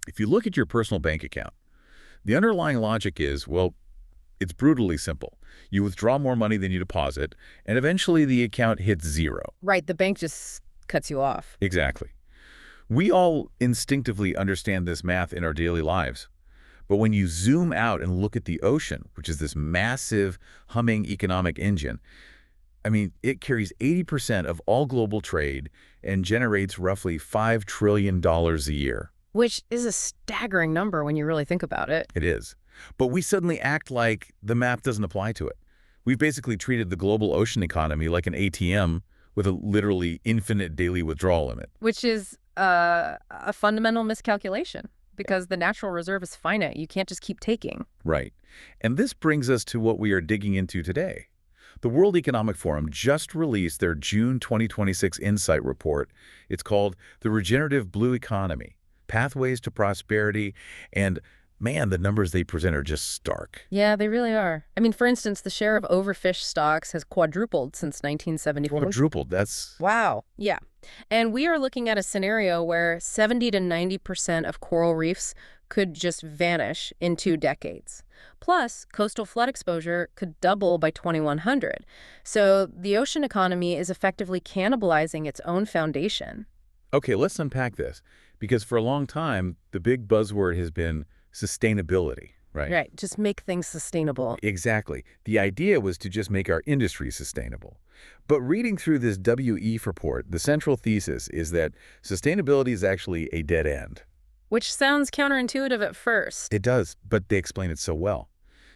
If you look at your personal bank account, the underlying logic is, well, it's brutally simple. You withdraw more money than you deposit, and eventually the account hits zero. Right, the bank just cuts you off. Exactly. We all instinctively understand this math in our daily lives. But when you zoom out and look at the ocean, which is this massive, humming economic engine, I mean, it carries 80% of all global trade and generates roughly $5 trillion a year. Which is a staggering number when you really think about it. It is. But we suddenly act like the map doesn't apply to it. We've basically treated the global ocean economy like an ATM with a literally infinite daily withdrawal limit. Which is a fundamental miscalculation because the natural reserve is finite. You can't just keep taking. Right. And this brings us to what we are digging into today. The World Economic Forum just released their June 2026 Insight Report. It's called The Regenerative Blue Economy, Pathways to Prosperity, and man, the numbers they present are just stark. Yeah, they really are. I mean, for instance, the share of overfished stocks has quadrupled since 1974. Quadrupled, that's... Wow. Yeah. And we are looking at a scenario where 70 to 90% of coral reefs could just vanish in 2 decades. Plus, coastal flood exposure could double by 2100. So the ocean economy is effectively cannibalizing its own foundation. Okay, let's unpack this, because for a long time, the big buzzword has been sustainability, right? Right, just make things sustainable. Exactly. The idea was to just make our industry sustainable. But reading through this WEF report, the central thesis is that sustainability is actually a dead end. Which sounds counterintuitive at first. It does, but they explain it so well.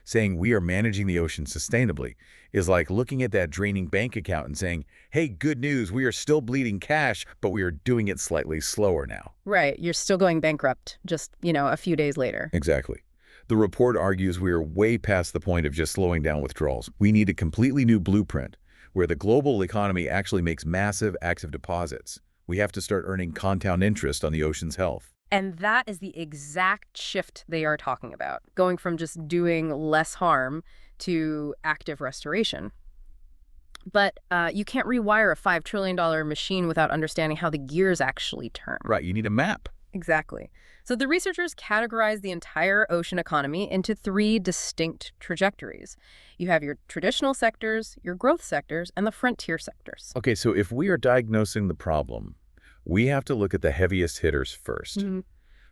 Saying we are managing the ocean sustainably is like looking at that draining bank account and saying, hey, good news, we are still bleeding cash, but we are doing it slightly slower now. Right, you're still going bankrupt just, a few days later. Exactly. The report argues we are way past the point of just slowing down withdrawals. We need a completely new blueprint where the global economy actually makes massive active deposits. We have to start earning compound interest on the ocean's health. And that is the exact shift they are talking about, going from just doing less harm to active restoration. But you can't rewire a $5 trillion machine without understanding how the gears actually turn. Right, you need a map. Exactly. So the researchers categorize the entire ocean economy into 3 distinct trajectories. You have your traditional sectors, your growth sectors, and the frontier sectors. Okay, so if we are diagnosing the problem, we have to look at the heaviest hitters first.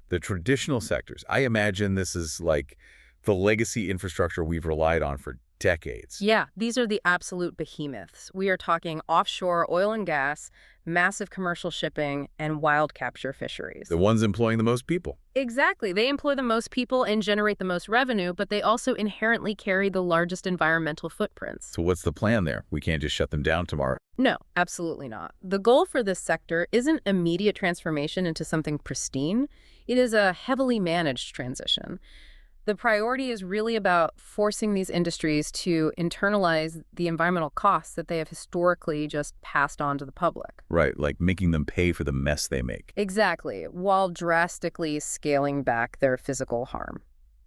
The traditional sectors. I imagine this is like the legacy infrastructure we've relied on for decades. Yeah, these are the absolute behemoths. We are talking offshore oil and gas, massive commercial shipping, and wild capture fisheries. The ones employing the most people. Exactly. They employ the most people and generate the most revenue, but they also inherently carry the largest environmental footprints. So what's the plan there? We can't just shut them down tomorrow. No, absolutely not. The goal for this sector isn't immediate transformation into something pristine. It is a heavily managed transition. The priority is really about forcing these industries to internalize the environmental costs that they have historically just passed on to the public. Right, like making them pay for the mess they make. Exactly, while drastically scaling back their physical harm.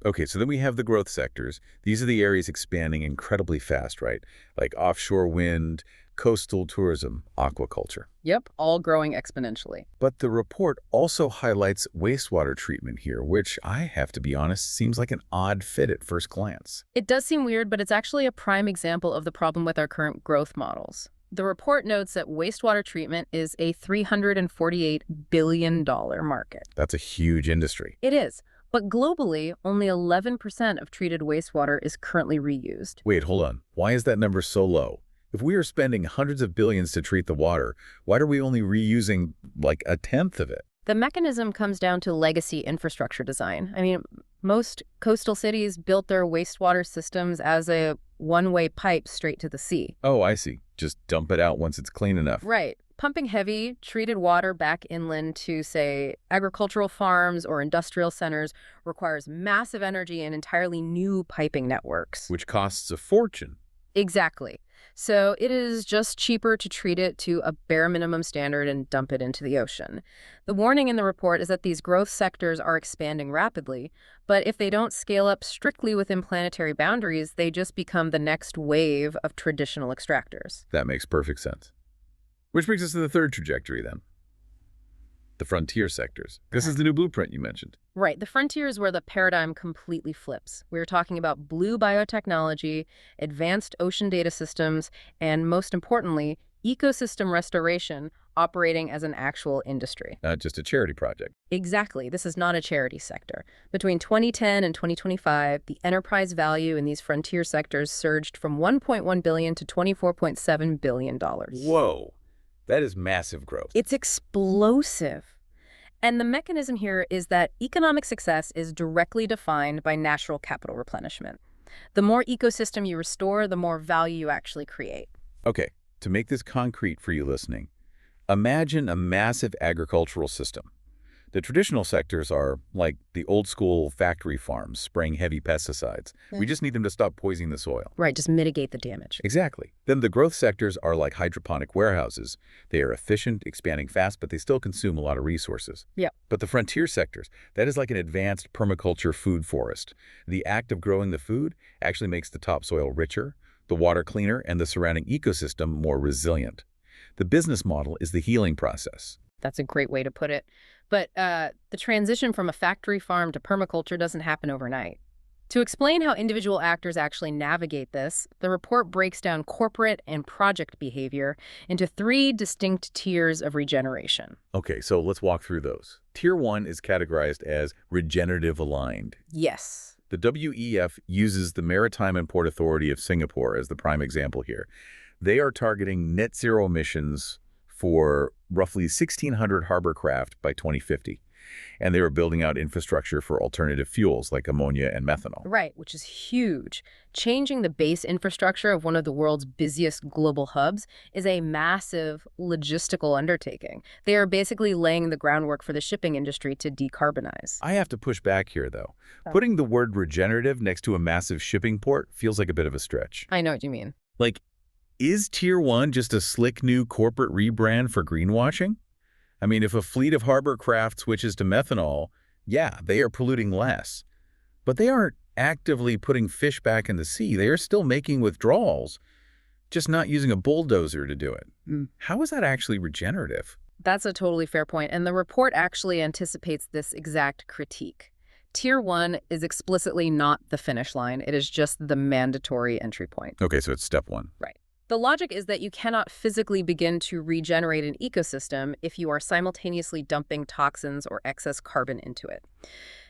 Okay, so then we have the growth sectors. These are the areas expanding incredibly fast, right? Like offshore wind, coastal tourism, aquaculture. Yep, all growing exponentially. But the report also highlights wastewater treatment here, which I have to be honest, seems like an odd fit at first glance. It does seem weird, but it's actually a prime example of the problem with our current growth models. The report notes that wastewater treatment is a $348 billion market. That's a huge industry. It is. But globally, only 11% of treated wastewater is currently reused. Wait, hold on. Why is that number so low? If we are spending hundreds of billions to treat the water, why are we only reusing like a tenth of it? The mechanism comes down to legacy infrastructure design. I mean, most coastal cities built their wastewater systems as a one-way pipe straight to the sea. Oh, I see. Just dump it out once it's clean enough. Right. Pumping heavy, treated water back inland to, say, agricultural farms or industrial centers requires massive energy and entirely new piping networks. Which costs a fortune. Exactly. So it is just cheaper to treat it to a bare minimum standard and dump it into the ocean. The warning in the report is that these growth sectors are expanding rapidly, but if they don't scale up strictly within planetary boundaries, they just become the next wave of traditional extractors. That makes perfect sense. Which brings us to the third trajectory then. The frontier sectors. This is the new blueprint you mentioned. Right. The frontier is where the paradigm completely flips. We're talking about blue biotechnology, advanced ocean data systems, and most importantly, ecosystem restoration operating as an actual industry. Not just a charity project. Exactly. This is not a charity sector. Between 2010 and 2025, the enterprise value in these frontier sectors surged from $1.1 billion to $24.7 billion. Whoa. That is massive growth. It's explosive. And the mechanism here is that economic success is directly defined by natural capital replenishment. The more ecosystem you restore, the more value you actually create. Okay, to make this concrete for you listening, imagine a massive agricultural system. The traditional sectors are like the old-school factory farms spraying heavy pesticides. We just need them to stop poisoning the soil. Right, just mitigate the damage. Exactly. Then the growth sectors are like hydroponic warehouses. They are efficient, expanding fast, but they still consume a lot of resources. Yeah. But the frontier sectors, that is like an advanced permaculture food forest. The act of growing the food actually makes the topsoil richer, the water cleaner, and the surrounding ecosystem more resilient. The business model is the healing process. That's a great way to put it. But the transition from a factory farm to permaculture doesn't happen overnight. To explain how individual actors actually navigate this, the report breaks down corporate and project behavior into 3 distinct tiers of regeneration. Okay, so let's walk through those. Tier 1 is categorized as regenerative aligned. Yes. The WEF uses the Maritime and Port Authority of Singapore as the prime example here. They are targeting net zero emissions for roughly 1,600 harbor craft by 2050. And they were building out infrastructure for alternative fuels like ammonia and methanol. Right, which is huge. Changing the base infrastructure of one of the world's busiest global hubs is a massive logistical undertaking. They are basically laying the groundwork for the shipping industry to decarbonize. I have to push back here, though. Putting the word regenerative next to a massive shipping port feels like a bit of a stretch. I know what you mean. Like, is Tier 1 just a slick new corporate rebrand for greenwashing? I mean, if a fleet of harbor craft switches to methanol, yeah, they are polluting less. But they aren't actively putting fish back in the sea. They are still making withdrawals, just not using a bulldozer to do it. How is that actually regenerative? That's a totally fair point, and the report actually anticipates this exact critique. Tier 1 is explicitly not the finish line. It is just the mandatory entry point. Okay, so it's step 1. Right. The logic is that you cannot physically begin to regenerate an ecosystem if you are simultaneously dumping toxins or excess carbon into it.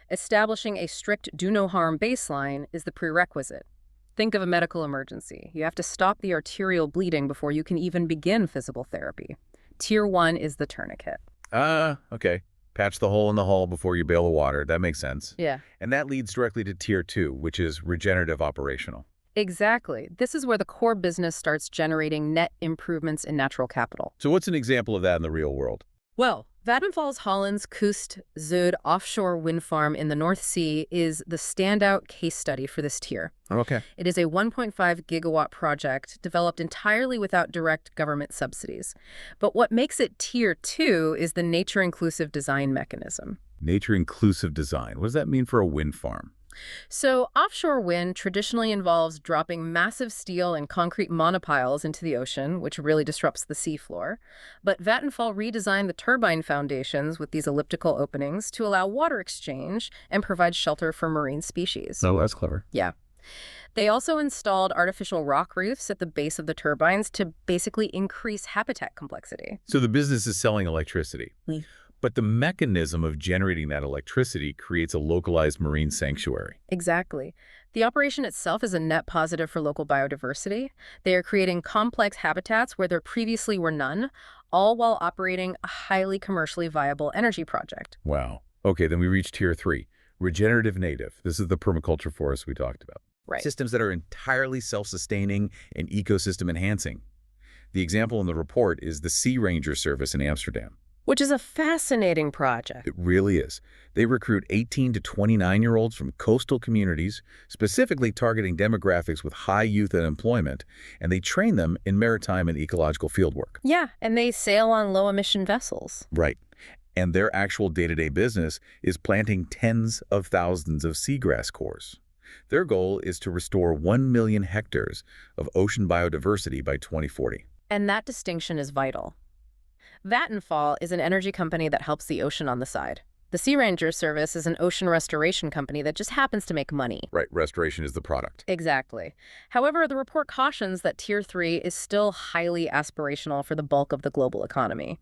Establishing a strict do-no-harm baseline is the prerequisite. Think of a medical emergency. You have to stop the arterial bleeding before you can even begin physical therapy. Tier 1 is the tourniquet. Okay. Patch the hole in the hull before you bail the water. That makes sense. Yeah. And that leads directly to Tier 2, which is regenerative operational. Exactly. This is where the core business starts generating net improvements in natural capital. So what's an example of that in the real world? Well, Vattenfall's Holland's Kust Zuid offshore wind farm in the North Sea is the standout case study for this tier. Okay. It is a 1.5 gigawatt project developed entirely without direct government subsidies. But what makes it Tier 2 is the nature-inclusive design mechanism. Nature-inclusive design. What does that mean for a wind farm? So offshore wind traditionally involves dropping massive steel and concrete monopiles into the ocean, which really disrupts the seafloor. But Vattenfall redesigned the turbine foundations with these elliptical openings to allow water exchange and provide shelter for marine species. Oh, that's clever. Yeah. They also installed artificial rock reefs at the base of the turbines to basically increase habitat complexity. So the business is selling electricity. But the mechanism of generating that electricity creates a localized marine sanctuary. Exactly. The operation itself is a net positive for local biodiversity. They are creating complex habitats where there previously were none, all while operating a highly commercially viable energy project. Wow. Okay, then we reach Tier 3, regenerative native. This is the permaculture forest we talked about. Right. Systems that are entirely self-sustaining and ecosystem enhancing. The example in the report is the Sea Ranger service in Amsterdam. Which is a fascinating project. It really is. They recruit 18 to 29-year-olds from coastal communities, specifically targeting demographics with high youth unemployment, and they train them in maritime and ecological fieldwork. Yeah, and they sail on low-emission vessels. Right. And their actual day-to-day business is planting tens of thousands of seagrass cores. Their goal is to restore 1 million hectares of ocean biodiversity by 2040. And that distinction is vital. Vattenfall is an energy company that helps the ocean on the side. The Sea Ranger service is an ocean restoration company that just happens to make money. Right, restoration is the product. Exactly. However, the report cautions that Tier 3 is still highly aspirational for the bulk of the global economy.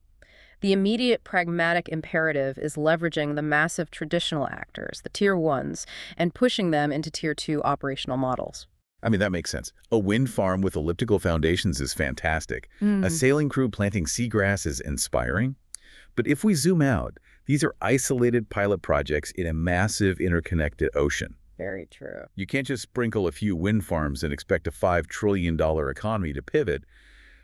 The immediate pragmatic imperative is leveraging the massive traditional actors, the Tier 1s, and pushing them into Tier 2 operational models. I mean, that makes sense. A wind farm with elliptical foundations is fantastic. A sailing crew planting seagrass is inspiring. But if we zoom out, these are isolated pilot projects in a massive interconnected ocean. Very true. You can't just sprinkle a few wind farms and expect a $5 trillion economy to pivot.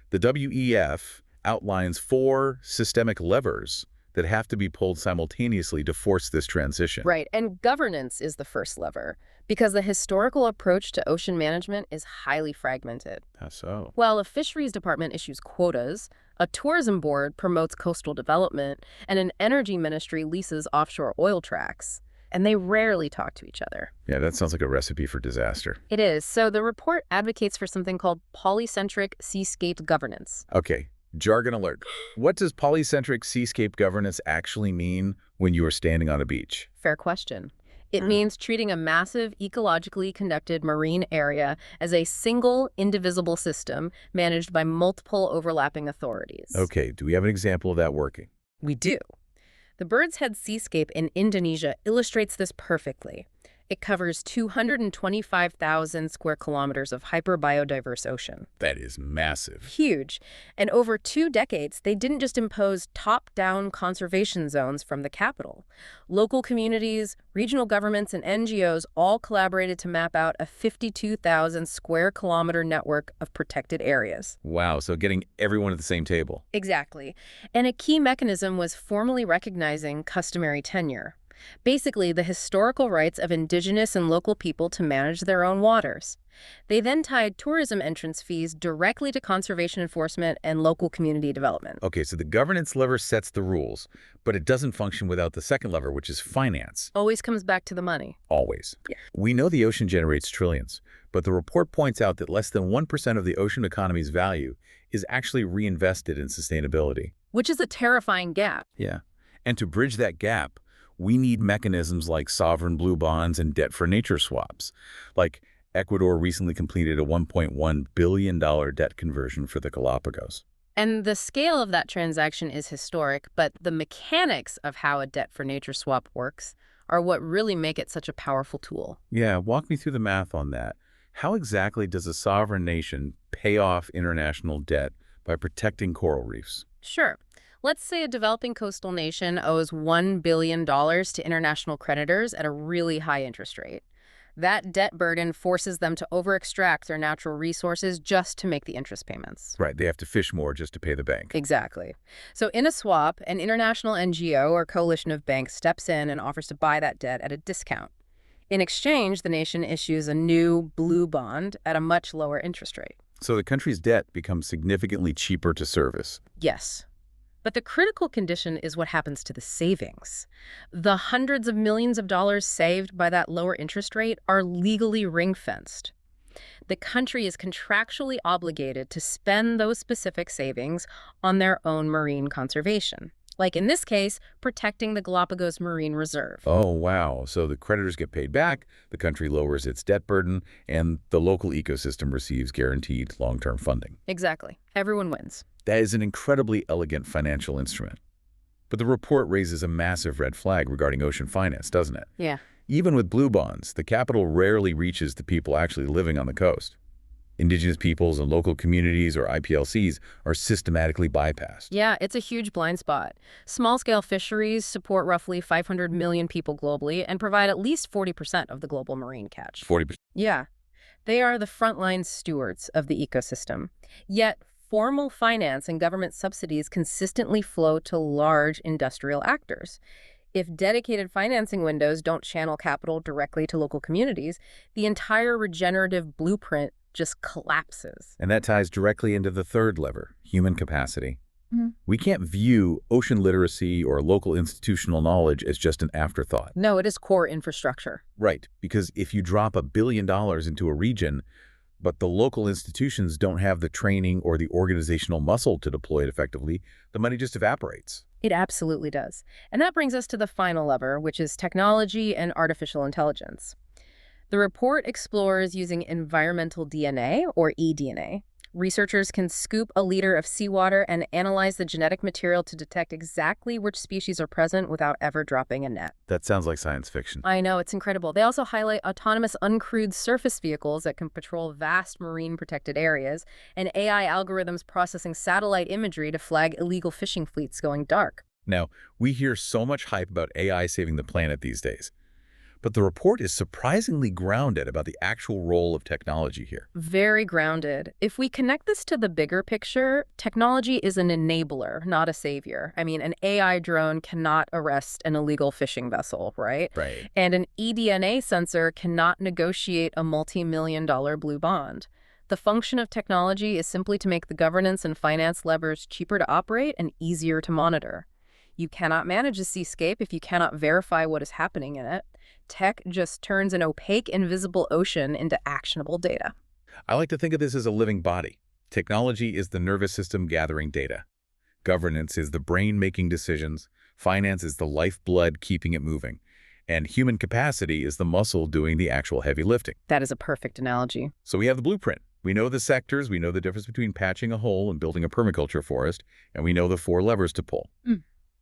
The WEF outlines 4 systemic levers that have to be pulled simultaneously to force this transition. Right, and governance is the first lever, because the historical approach to ocean management is highly fragmented. How so? While a fisheries department issues quotas, a tourism board promotes coastal development, and an energy ministry leases offshore oil tracts, and they rarely talk to each other. Yeah, that sounds like a recipe for disaster. It is. So the report advocates for something called polycentric seascape governance. Okay, jargon alert. What does polycentric seascape governance actually mean when you are standing on a beach? Fair question. It means treating a massive, ecologically connected marine area as a single, indivisible system managed by multiple overlapping authorities. Okay, do we have an example of that working? We do. The Bird's Head Seascape in Indonesia illustrates this perfectly. It covers 225,000 square kilometers of hyper-biodiverse ocean. That is massive. Huge. And over 2 decades, they didn't just impose top-down conservation zones from the capital. Local communities, regional governments, and NGOs all collaborated to map out a 52,000 square kilometer network of protected areas. Wow, so getting everyone at the same table. Exactly. And a key mechanism was formally recognizing customary tenure. Basically, the historical rights of indigenous and local people to manage their own waters. They then tied tourism entrance fees directly to conservation enforcement and local community development. Okay, so the governance lever sets the rules, but it doesn't function without the second lever, which is finance. Always comes back to the money. Always. Yeah. We know the ocean generates trillions, but the report points out that less than 1% of the ocean economy's value is actually reinvested in sustainability. Which is a terrifying gap. Yeah. And to bridge that gap, we need mechanisms like sovereign blue bonds and debt-for-nature swaps. Like Ecuador recently completed a $1.1 billion debt conversion for the Galapagos. And the scale of that transaction is historic, but the mechanics of how a debt-for-nature swap works are what really make it such a powerful tool. Yeah, walk me through the math on that. How exactly does a sovereign nation pay off international debt by protecting coral reefs? Sure. Let's say a developing coastal nation owes $1 billion to international creditors at a really high interest rate. That debt burden forces them to over-extract their natural resources just to make the interest payments. Right, they have to fish more just to pay the bank. Exactly. So in a swap, an international NGO or coalition of banks steps in and offers to buy that debt at a discount. In exchange, the nation issues a new blue bond at a much lower interest rate. So the country's debt becomes significantly cheaper to service. Yes. But the critical condition is what happens to the savings. The hundreds of millions of dollars saved by that lower interest rate are legally ring-fenced. The country is contractually obligated to spend those specific savings on their own marine conservation. Like in this case, protecting the Galapagos Marine Reserve. Oh, wow. So the creditors get paid back, the country lowers its debt burden, and the local ecosystem receives guaranteed long-term funding. Exactly. Everyone wins. That is an incredibly elegant financial instrument. But the report raises a massive red flag regarding ocean finance, doesn't it? Yeah. Even with blue bonds, the capital rarely reaches the people actually living on the coast. Indigenous peoples and local communities, or IPLCs, are systematically bypassed. Yeah, it's a huge blind spot. Small-scale fisheries support roughly 500 million people globally and provide at least 40% of the global marine catch. 40%. Yeah. They are the frontline stewards of the ecosystem. Yet, formal finance and government subsidies consistently flow to large industrial actors. If dedicated financing windows don't channel capital directly to local communities, the entire regenerative blueprint just collapses. And that ties directly into the third lever, human capacity. Mm-hmm. We can't view ocean literacy or local institutional knowledge as just an afterthought. No, it is core infrastructure. Right, because if you drop $1 billion into a region, but the local institutions don't have the training or the organizational muscle to deploy it effectively, the money just evaporates. It absolutely does. And that brings us to the final lever, which is technology and artificial intelligence. The report explores using environmental DNA, or eDNA. Researchers can scoop a liter of seawater and analyze the genetic material to detect exactly which species are present without ever dropping a net. That sounds like science fiction. I know, it's incredible. They also highlight autonomous uncrewed surface vehicles that can patrol vast marine protected areas, and AI algorithms processing satellite imagery to flag illegal fishing fleets going dark. Now, we hear so much hype about AI saving the planet these days, but the report is surprisingly grounded about the actual role of technology here. Very grounded. If we connect this to the bigger picture, technology is an enabler, not a savior. I mean, an AI drone cannot arrest an illegal fishing vessel, right? Right. And an eDNA sensor cannot negotiate a multi-million-dollar blue bond. The function of technology is simply to make the governance and finance levers cheaper to operate and easier to monitor. You cannot manage a seascape if you cannot verify what is happening in it. Tech just turns an opaque, invisible ocean into actionable data. I like to think of this as a living body. Technology is the nervous system gathering data. Governance is the brain making decisions. Finance is the lifeblood keeping it moving. And human capacity is the muscle doing the actual heavy lifting. That is a perfect analogy. So we have the blueprint. We know the sectors, we know the difference between patching a hole and building a permaculture forest, and we know the 4 levers to pull.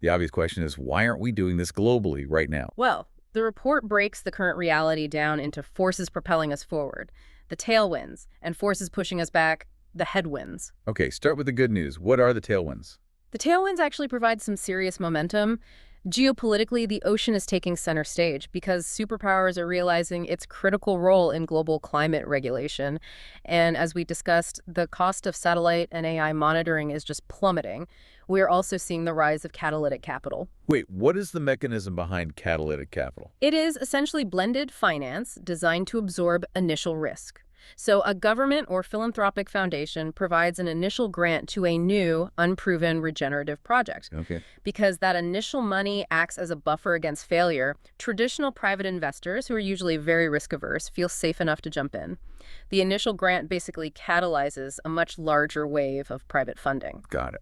The obvious question is, why aren't we doing this globally right now? Well, the report breaks the current reality down into forces propelling us forward, the tailwinds, and forces pushing us back, the headwinds. Okay, start with the good news. What are the tailwinds? The tailwinds actually provide some serious momentum. Geopolitically, the ocean is taking center stage because superpowers are realizing its critical role in global climate regulation. And as we discussed, the cost of satellite and AI monitoring is just plummeting. We are also seeing the rise of catalytic capital. Wait, what is the mechanism behind catalytic capital? It is essentially blended finance designed to absorb initial risk. So a government or philanthropic foundation provides an initial grant to a new, unproven regenerative project. Okay. Because that initial money acts as a buffer against failure, traditional private investors, who are usually very risk-averse, feel safe enough to jump in. The initial grant basically catalyzes a much larger wave of private funding. Got it.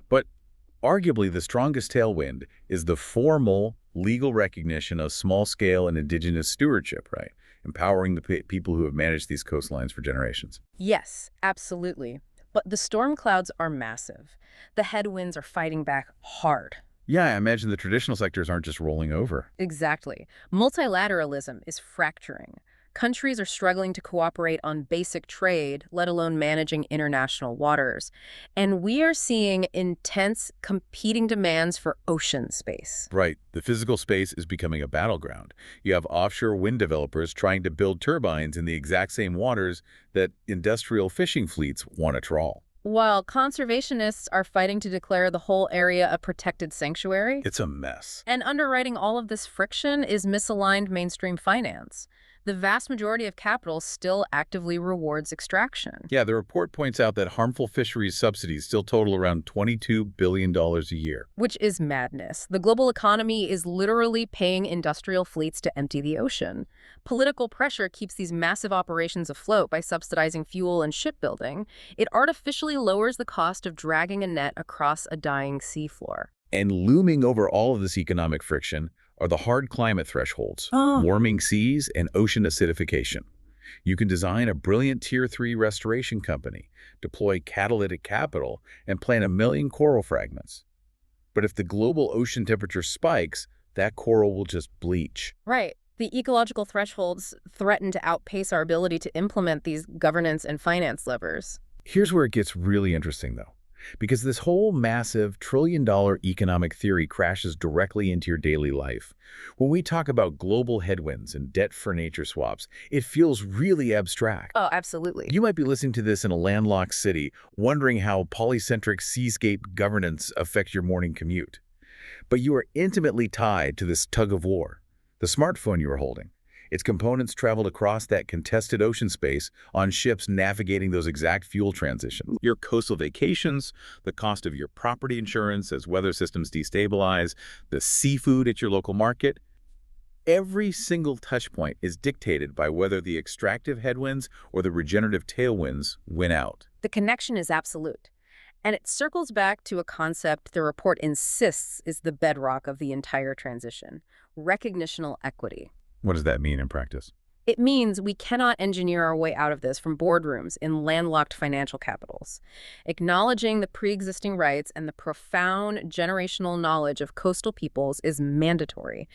But arguably the strongest tailwind is the formal legal recognition of small-scale and indigenous stewardship, right? Empowering the people who have managed these coastlines for generations. Yes, absolutely. But the storm clouds are massive. The headwinds are fighting back hard. Yeah, I imagine the traditional sectors aren't just rolling over. Exactly. Multilateralism is fracturing. Countries are struggling to cooperate on basic trade, let alone managing international waters. And we are seeing intense competing demands for ocean space. Right. The physical space is becoming a battleground. You have offshore wind developers trying to build turbines in the exact same waters that industrial fishing fleets want to trawl. While conservationists are fighting to declare the whole area a protected sanctuary. It's a mess. And underwriting all of this friction is misaligned mainstream finance. The vast majority of capital still actively rewards extraction. Yeah, the report points out that harmful fisheries subsidies still total around $22 billion a year. Which is madness. The global economy is literally paying industrial fleets to empty the ocean. Political pressure keeps these massive operations afloat by subsidizing fuel and shipbuilding. It artificially lowers the cost of dragging a net across a dying seafloor. And looming over all of this economic friction are the hard climate thresholds, warming seas and ocean acidification. You can design a brilliant Tier 3 restoration company, deploy catalytic capital, and plant 1 million coral fragments. But if the global ocean temperature spikes, that coral will just bleach. Right. The ecological thresholds threaten to outpace our ability to implement these governance and finance levers. Here's where it gets really interesting, though. Because this whole massive trillion-dollar economic theory crashes directly into your daily life. When we talk about global headwinds and debt-for-nature swaps, it feels really abstract. Oh, absolutely. You might be listening to this in a landlocked city, wondering how polycentric seascape governance affects your morning commute. But you are intimately tied to this tug-of-war, the smartphone you are holding. Its components traveled across that contested ocean space on ships navigating those exact fuel transitions. Your coastal vacations, the cost of your property insurance as weather systems destabilize, the seafood at your local market. Every single touch point is dictated by whether the extractive headwinds or the regenerative tailwinds win out. The connection is absolute. And it circles back to a concept the report insists is the bedrock of the entire transition: recognitional equity. What does that mean in practice? It means we cannot engineer our way out of this from boardrooms in landlocked financial capitals. Acknowledging the pre-existing rights and the profound generational knowledge of coastal peoples is mandatory.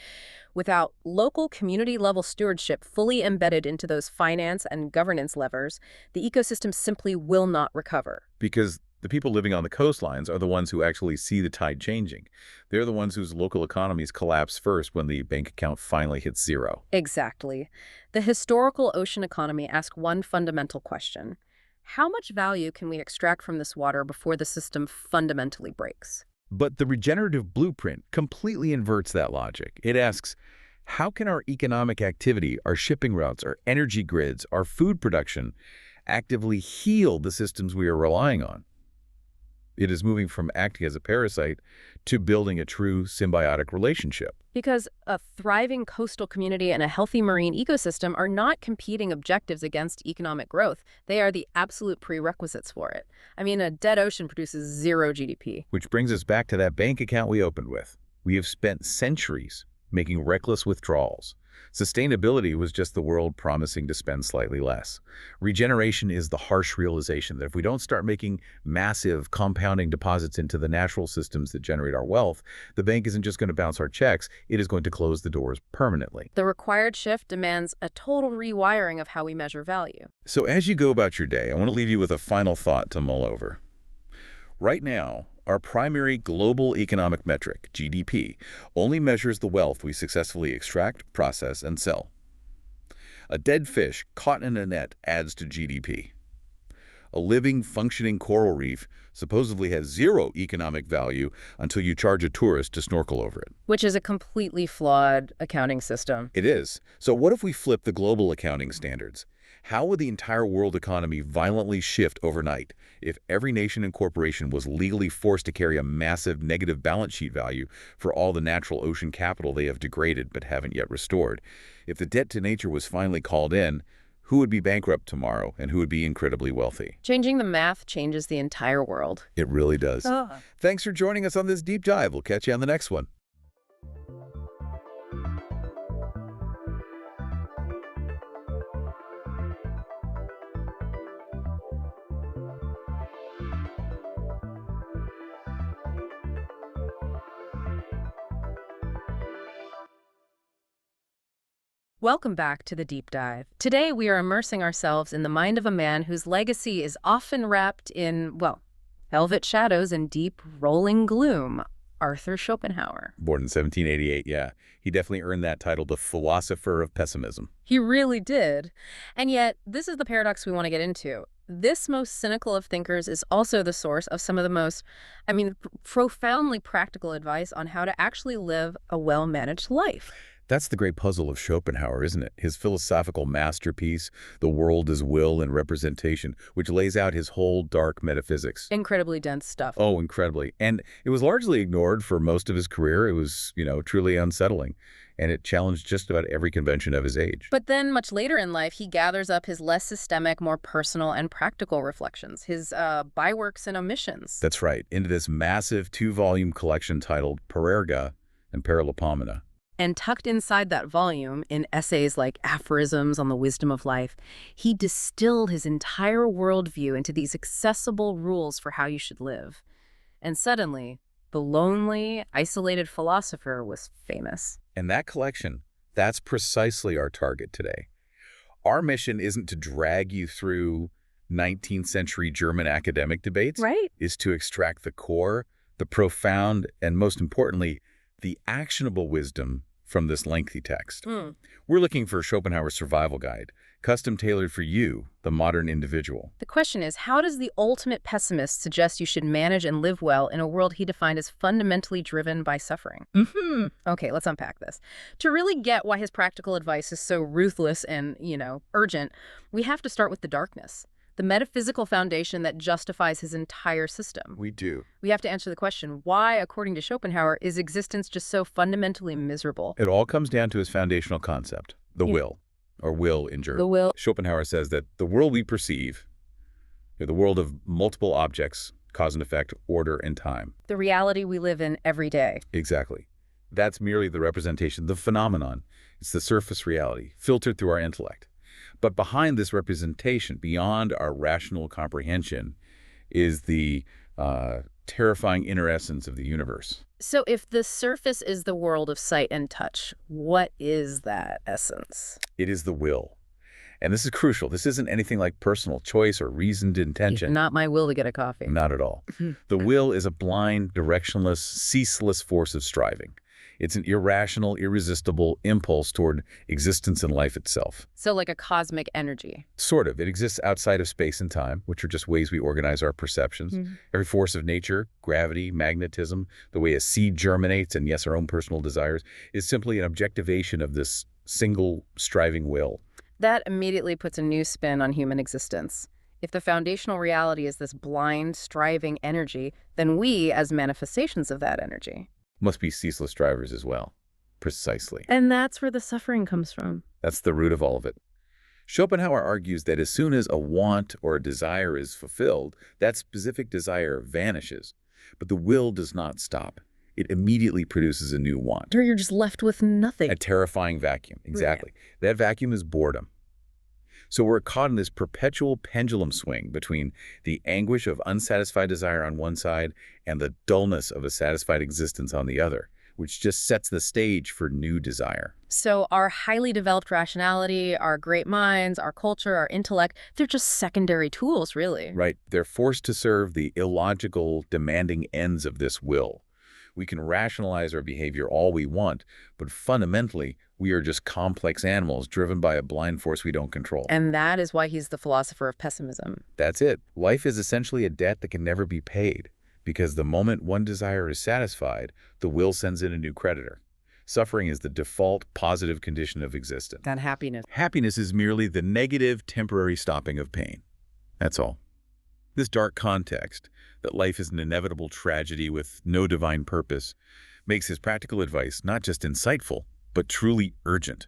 Without local community-level stewardship fully embedded into those finance and governance levers, the ecosystem simply will not recover. Because the people living on the coastlines are the ones who actually see the tide changing. They're the ones whose local economies collapse first when the bank account finally hits zero. Exactly. The historical ocean economy asks one fundamental question: how much value can we extract from this water before the system fundamentally breaks? But the regenerative blueprint completely inverts that logic. It asks, how can our economic activity, our shipping routes, our energy grids, our food production actively heal the systems we are relying on? It is moving from acting as a parasite to building a true symbiotic relationship. Because a thriving coastal community and a healthy marine ecosystem are not competing objectives against economic growth. They are the absolute prerequisites for it. I mean, a dead ocean produces zero GDP. Which brings us back to that bank account we opened with. We have spent centuries making reckless withdrawals. Sustainability was just the world promising to spend slightly less. Regeneration is the harsh realization that if we don't start making massive compounding deposits into the natural systems that generate our wealth, the bank isn't just going to bounce our checks, it is going to close the doors permanently. The required shift demands a total rewiring of how we measure value. So as you go about your day, I want to leave you with a final thought to mull over. Right now, our primary global economic metric, GDP, only measures the wealth we successfully extract, process, and sell. A dead fish caught in a net adds to GDP. A living, functioning coral reef supposedly has zero economic value until you charge a tourist to snorkel over it. Which is a completely flawed accounting system. It is. So what if we flip the global accounting standards? How would the entire world economy violently shift overnight if every nation and corporation was legally forced to carry a massive negative balance sheet value for all the natural ocean capital they have degraded but haven't yet restored? If the debt to nature was finally called in, who would be bankrupt tomorrow and who would be incredibly wealthy? Changing the math changes the entire world. It really does. Thanks for joining us on this deep dive. We'll catch you on the next one. Welcome back to the Deep Dive. Today we are immersing ourselves in the mind of a man whose legacy is often wrapped in, well, velvet shadows and deep, rolling gloom: Arthur Schopenhauer. Born in 1788, yeah. He definitely earned that title, the philosopher of pessimism. He really did. And yet, this is the paradox we want to get into. This most cynical of thinkers is also the source of some of the most, profoundly practical advice on how to actually live a well-managed life. That's the great puzzle of Schopenhauer, isn't it? His philosophical masterpiece, The World as Will and Representation, which lays out his whole dark metaphysics. Incredibly dense stuff. Oh, incredibly. And it was largely ignored for most of his career. It was, truly unsettling. And it challenged just about every convention of his age. But then, much later in life, he gathers up his less systemic, more personal and practical reflections, his byworks and omissions. That's right, into this massive 2-volume collection titled Parerga and Paralipomena. And tucked inside that volume, in essays like Aphorisms on the Wisdom of Life, he distilled his entire worldview into these accessible rules for how you should live. And suddenly, the lonely, isolated philosopher was famous. And that collection, that's precisely our target today. Our mission isn't to drag you through 19th century German academic debates. Right. Is to extract the core, the profound, and most importantly, the actionable wisdom from this lengthy text. We're looking for Schopenhauer's survival guide, custom tailored for you, the modern individual. The question is, how does the ultimate pessimist suggest you should manage and live well in a world he defined as fundamentally driven by suffering? Okay, let's unpack this. To really get why his practical advice is so ruthless and, urgent, we have to start with the darkness. the metaphysical foundation that justifies his entire system. We do. We have to answer the question, why, according to Schopenhauer, is existence just so fundamentally miserable? It all comes down to his foundational concept, the will, or will in German. The will. Schopenhauer says that the world we perceive, the world of multiple objects, cause and effect, order, and time. The reality we live in every day. Exactly. That's merely the representation, the phenomenon. It's the surface reality, filtered through our intellect. But behind this representation, beyond our rational comprehension, is the terrifying inner essence of the universe. So if the surface is the world of sight and touch, what is that essence? It is the will. And this is crucial. This isn't anything like personal choice or reasoned intention. Not my will to get a coffee. Not at all. The will is a blind, directionless, ceaseless force of striving. It's an irrational, irresistible impulse toward existence and life itself. So like a cosmic energy. Sort of. It exists outside of space and time, which are just ways we organize our perceptions. Every force of nature, gravity, magnetism, the way a seed germinates, and yes, our own personal desires, is simply an objectivation of this single striving will. That immediately puts a new spin on human existence. If the foundational reality is this blind, striving energy, then we, as manifestations of that energy, must be ceaseless drivers as well. Precisely. And that's where the suffering comes from. That's the root of all of it. Schopenhauer argues that as soon as a want or a desire is fulfilled, that specific desire vanishes. But the will does not stop. It immediately produces a new want. Or you're just left with nothing. A terrifying vacuum. Exactly. Yeah. That vacuum is boredom. So we're caught in this perpetual pendulum swing between the anguish of unsatisfied desire on one side and the dullness of a satisfied existence on the other, which just sets the stage for new desire. So our highly developed rationality, our great minds, our culture, our intellect, they're just secondary tools, really. Right. They're forced to serve the illogical, demanding ends of this will. We can rationalize our behavior all we want, but fundamentally, we are just complex animals driven by a blind force we don't control. And that is why he's the philosopher of pessimism. That's it. Life is essentially a debt that can never be paid, because the moment one desire is satisfied, the will sends in a new creditor. Suffering is the default positive condition of existence. That happiness. Happiness is merely the negative, temporary stopping of pain. That's all. This dark context, that life is an inevitable tragedy with no divine purpose, makes his practical advice not just insightful, but truly urgent.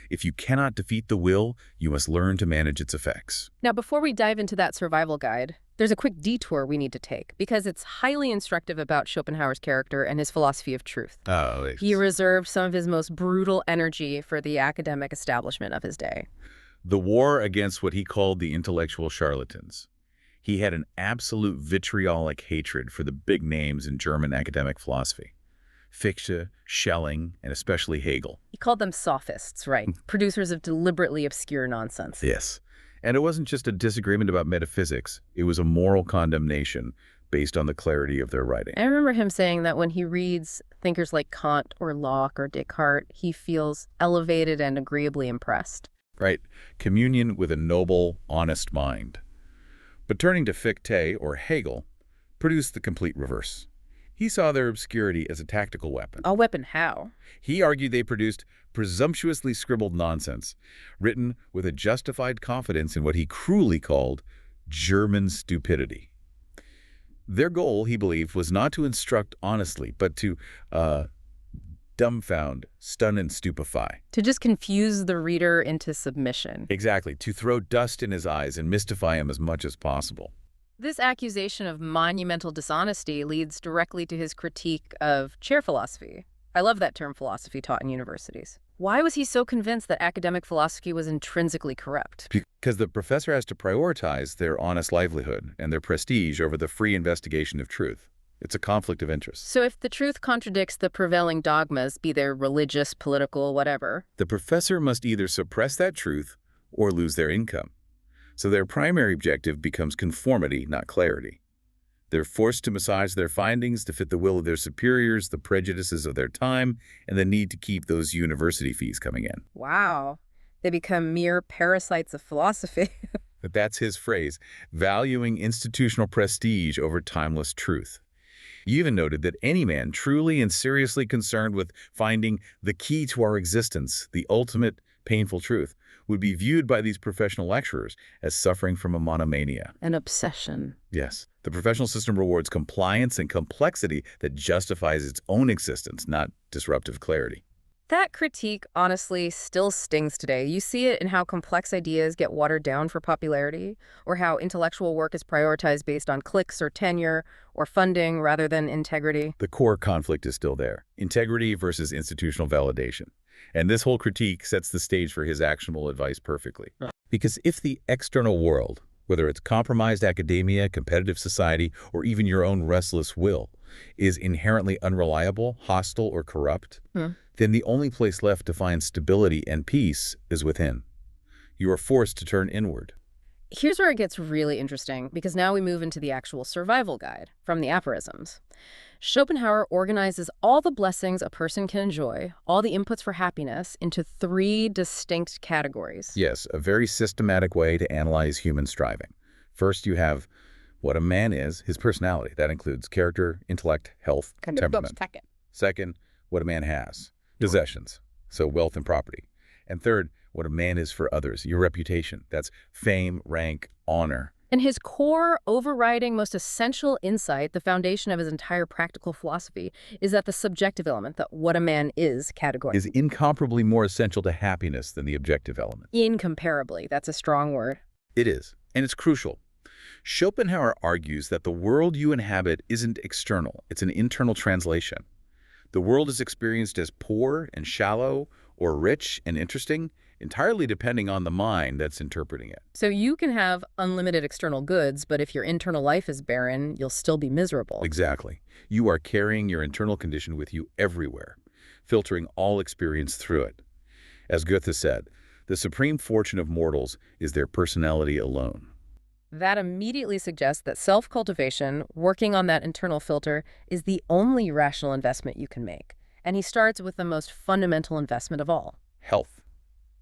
If you cannot defeat the will, you must learn to manage its effects. Now, before we dive into that survival guide, there's a quick detour we need to take, because it's highly instructive about Schopenhauer's character and his philosophy of truth. He reserved some of his most brutal energy for the academic establishment of his day. The war against what he called the intellectual charlatans. He had an absolute vitriolic hatred for the big names in German academic philosophy. Fichte, Schelling, and especially Hegel. He called them sophists, right? Producers of deliberately obscure nonsense. Yes. And it wasn't just a disagreement about metaphysics. It was a moral condemnation based on the clarity of their writing. I remember him saying that when he reads thinkers like Kant or Locke or Descartes, he feels elevated and agreeably impressed. Right. Communion with a noble, honest mind. But turning to Fichte or Hegel produced the complete reverse. He saw their obscurity as a tactical weapon. A weapon how? He argued they produced presumptuously scribbled nonsense, written with a justified confidence in what he cruelly called German stupidity. Their goal, he believed, was not to instruct honestly, but to dumbfound, stun, and stupefy. To just confuse the reader into submission. Exactly, to throw dust in his eyes and mystify him as much as possible. This accusation of monumental dishonesty leads directly to his critique of chair philosophy. I love that term, philosophy taught in universities. Why was he so convinced that academic philosophy was intrinsically corrupt? Because the professor has to prioritize their honest livelihood and their prestige over the free investigation of truth. It's a conflict of interest. So if the truth contradicts the prevailing dogmas, be they religious, political, whatever, the professor must either suppress that truth or lose their income. So their primary objective becomes conformity, not clarity. They're forced to massage their findings to fit the will of their superiors, the prejudices of their time, and the need to keep those university fees coming in. Wow. They become mere parasites of philosophy. But that's his phrase, valuing institutional prestige over timeless truth. He even noted that any man truly and seriously concerned with finding the key to our existence, the ultimate painful truth, would be viewed by these professional lecturers as suffering from a monomania. An obsession. Yes, the professional system rewards compliance and complexity that justifies its own existence, not disruptive clarity. That critique, honestly, still stings today. You see it in how complex ideas get watered down for popularity, or how intellectual work is prioritized based on clicks or tenure or funding rather than integrity. The core conflict is still there: integrity versus institutional validation. And this whole critique sets the stage for his actionable advice perfectly. Because if the external world, whether it's compromised academia, competitive society, or even your own restless will, is inherently unreliable, hostile, or corrupt, then the only place left to find stability and peace is within. You are forced to turn inward. Here's where it gets really interesting, because now we move into the actual survival guide from the aphorisms. Schopenhauer organizes all the blessings a person can enjoy, all the inputs for happiness, into 3 distinct categories. Yes, a very systematic way to analyze human striving. First, you have what a man is, his personality. That includes character, intellect, health, temperament. Second, what a man has, possessions, so wealth and property. And third, what a man is for others, your reputation. That's fame, rank, honor. And his core, overriding, most essential insight, the foundation of his entire practical philosophy, is that the subjective element, the what a man is category, Is incomparably more essential to happiness than the objective element. incomparably. That's a strong word. It is, and it's crucial. Schopenhauer argues that the world you inhabit isn't external, it's an internal translation. The world is experienced as poor and shallow, or rich and interesting, entirely depending on the mind that's interpreting it. So you can have unlimited external goods, but if your internal life is barren, you'll still be miserable. Exactly. You are carrying your internal condition with you everywhere, filtering all experience through it. As Goethe said, the supreme fortune of mortals is their personality alone. That immediately suggests that self-cultivation, working on that internal filter, is the only rational investment you can make. And he starts with the most fundamental investment of all. Health.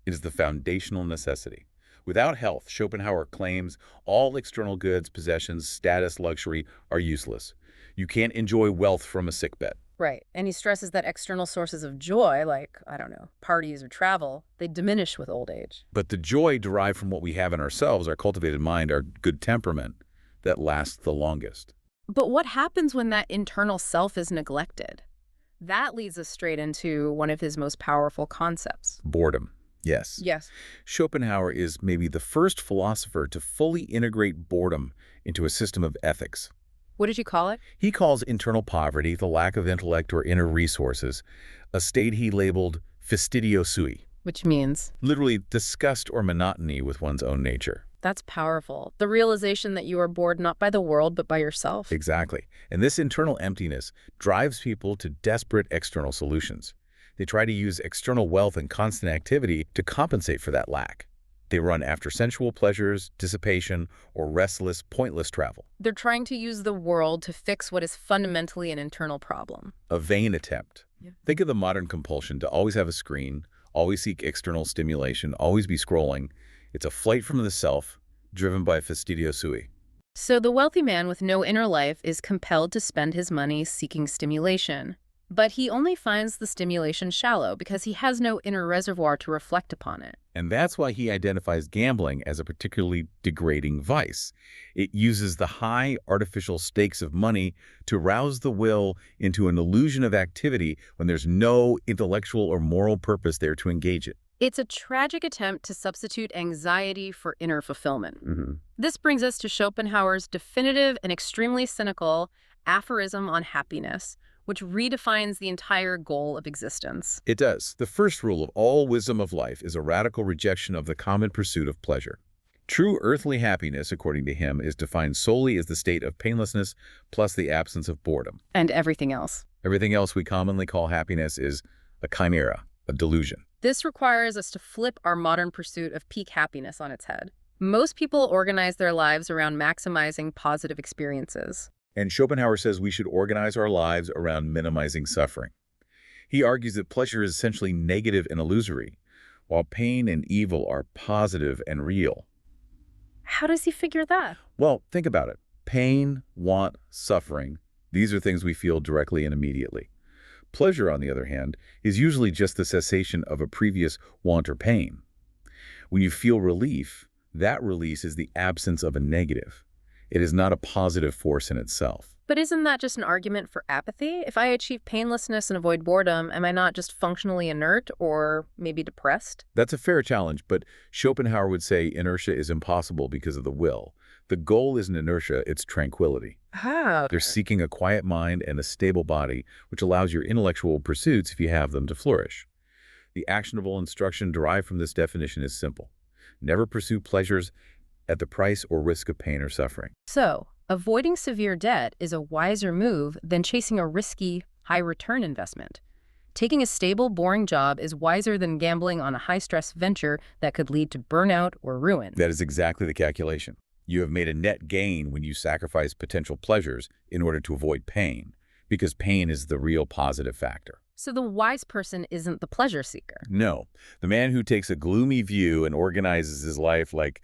It is the foundational necessity. Without health, Schopenhauer claims, all external goods, possessions, status, luxury are useless. You can't enjoy wealth from a sickbed. Right. And he stresses that external sources of joy, like, I don't know, parties or travel, they diminish with old age. But the joy derived from what we have in ourselves, our cultivated mind, our good temperament, that lasts the longest. But what happens when that internal self is neglected? That leads us straight into one of his most powerful concepts. Boredom. Yes. Yes. Schopenhauer is maybe the first philosopher to fully integrate boredom into a system of ethics. What did you call it? He calls internal poverty, the lack of intellect or inner resources, a state he labeled fastidio sui, Which means? literally disgust or monotony with one's own nature. That's powerful. The realization that you are bored not by the world, but by yourself. Exactly. And this internal emptiness drives people to desperate external solutions. They try to use external wealth and constant activity to compensate for that lack. They run after sensual pleasures, dissipation, or restless, pointless travel. They're trying to use the world to fix what is fundamentally an internal problem. A vain attempt. Yeah. Think of the modern compulsion to always have a screen, always seek external stimulation, always be scrolling. It's a flight from the self, driven by fastidio sui. So the wealthy man with no inner life is compelled to spend his money seeking stimulation. But he only finds the stimulation shallow because he has no inner reservoir to reflect upon it. And that's why he identifies gambling as a particularly degrading vice. It uses the high artificial stakes of money to rouse the will into an illusion of activity when there's no intellectual or moral purpose there to engage it. It's a tragic attempt to substitute anxiety for inner fulfillment. Mm-hmm. This brings us to Schopenhauer's definitive and extremely cynical aphorism on happiness, which redefines the entire goal of existence. It does. The first rule of all wisdom of life is a radical rejection of the common pursuit of pleasure. True earthly happiness, according to him, is defined solely as the state of painlessness plus the absence of boredom. And everything else. Everything else we commonly call happiness is a chimera, a delusion. This requires us to flip our modern pursuit of peak happiness on its head. Most people organize their lives around maximizing positive experiences. And Schopenhauer says we should organize our lives around minimizing suffering. He argues that pleasure is essentially negative and illusory, while pain and evil are positive and real. How does he figure that? Well, think about it. Pain, want, suffering, these are things we feel directly and immediately. Pleasure, on the other hand, is usually just the cessation of a previous want or pain. When you feel relief, that release is the absence of a negative. It is not a positive force in itself. But isn't that just an argument for apathy? If I achieve painlessness and avoid boredom, am I not just functionally inert or maybe depressed? That's a fair challenge, but Schopenhauer would say inertia is impossible because of the will. The goal isn't inertia, it's tranquility. Ah. They're seeking a quiet mind and a stable body, which allows your intellectual pursuits, if you have them, to flourish. The actionable instruction derived from this definition is simple. Never pursue pleasures at the price or risk of pain or suffering. So, avoiding severe debt is a wiser move than chasing a risky, high-return investment. Taking a stable, boring job is wiser than gambling on a high-stress venture that could lead to burnout or ruin. That is exactly the calculation. You have made a net gain when you sacrifice potential pleasures in order to avoid pain, because pain is the real positive factor. So the wise person isn't the pleasure seeker. No, the man who takes a gloomy view and organizes his life like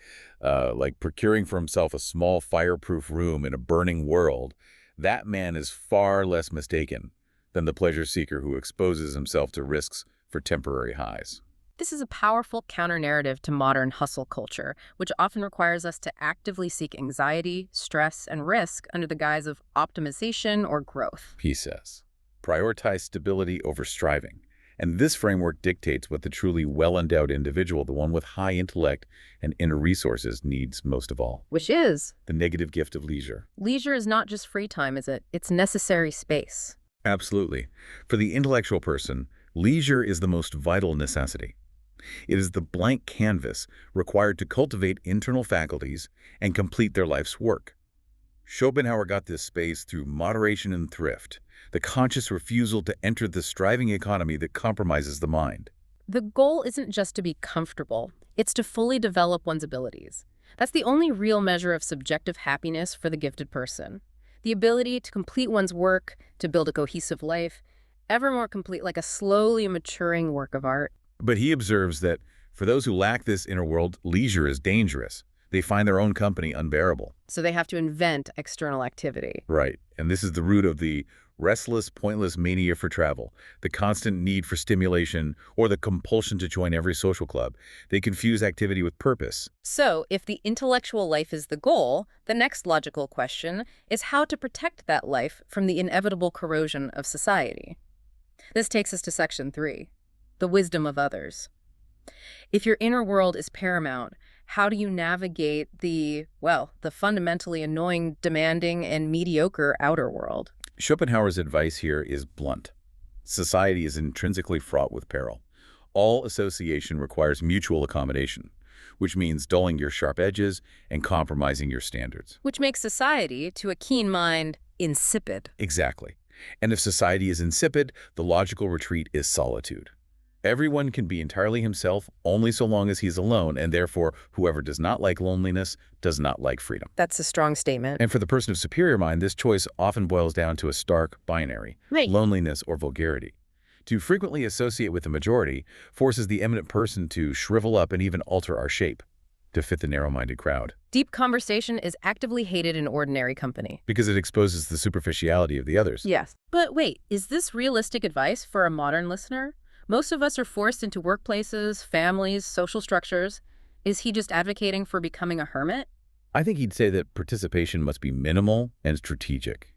procuring for himself a small fireproof room in a burning world, that man is far less mistaken than the pleasure seeker who exposes himself to risks for temporary highs. This is a powerful counter-narrative to modern hustle culture, which often requires us to actively seek anxiety, stress, and risk under the guise of optimization or growth. He says, prioritize stability over striving. And this framework dictates what the truly well-endowed individual, the one with high intellect and inner resources, needs most of all. Which is? The negative gift of leisure. Leisure is not just free time, is it? It's necessary space. Absolutely. For the intellectual person, leisure is the most vital necessity. It is the blank canvas required to cultivate internal faculties and complete their life's work. Schopenhauer got this space through moderation and thrift, the conscious refusal to enter the striving economy that compromises the mind. The goal isn't just to be comfortable, it's to fully develop one's abilities. That's the only real measure of subjective happiness for the gifted person. The ability to complete one's work, to build a cohesive life, ever more complete, like a slowly maturing work of art. But he observes that for those who lack this inner world, leisure is dangerous. They find their own company unbearable. So they have to invent external activity. Right. And this is the root of the restless, pointless mania for travel, the constant need for stimulation, or the compulsion to join every social club. They confuse activity with purpose. So if the intellectual life is the goal, the next logical question is how to protect that life from the inevitable corrosion of society. This takes us to Section 3, the wisdom of others. If your inner world is paramount, how do you navigate the fundamentally annoying, demanding, and mediocre outer world? Schopenhauer's advice here is blunt. Society is intrinsically fraught with peril. All association requires mutual accommodation, which means dulling your sharp edges and compromising your standards. Which makes society, to a keen mind, insipid. Exactly. And if society is insipid, the logical retreat is solitude. Everyone can be entirely himself only so long as he's alone, and therefore whoever does not like loneliness does not like freedom. That's a strong statement. And for the person of superior mind, this choice often boils down to a stark binary, Right. loneliness or vulgarity. To frequently associate with the majority forces the eminent person to shrivel up and even alter our shape to fit the narrow-minded crowd. Deep conversation is actively hated in ordinary company. Because it exposes the superficiality of the others. Yes. But wait, is this realistic advice for a modern listener? Most of us are forced into workplaces, families, social structures. Is he just advocating for becoming a hermit? I think he'd say that participation must be minimal and strategic.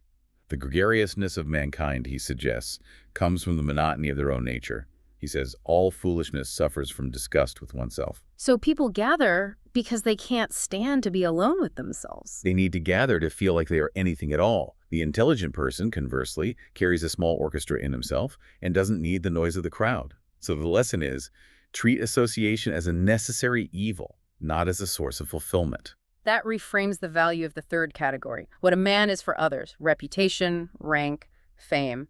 The gregariousness of mankind, he suggests, comes from the monotony of their own nature. He says all foolishness suffers from disgust with oneself. So people gather because they can't stand to be alone with themselves. They need to gather to feel like they are anything at all. The intelligent person, conversely, carries a small orchestra in himself and doesn't need the noise of the crowd. So the lesson is, treat association as a necessary evil, not as a source of fulfillment. That reframes the value of the third category, what a man is for others, reputation, rank, fame.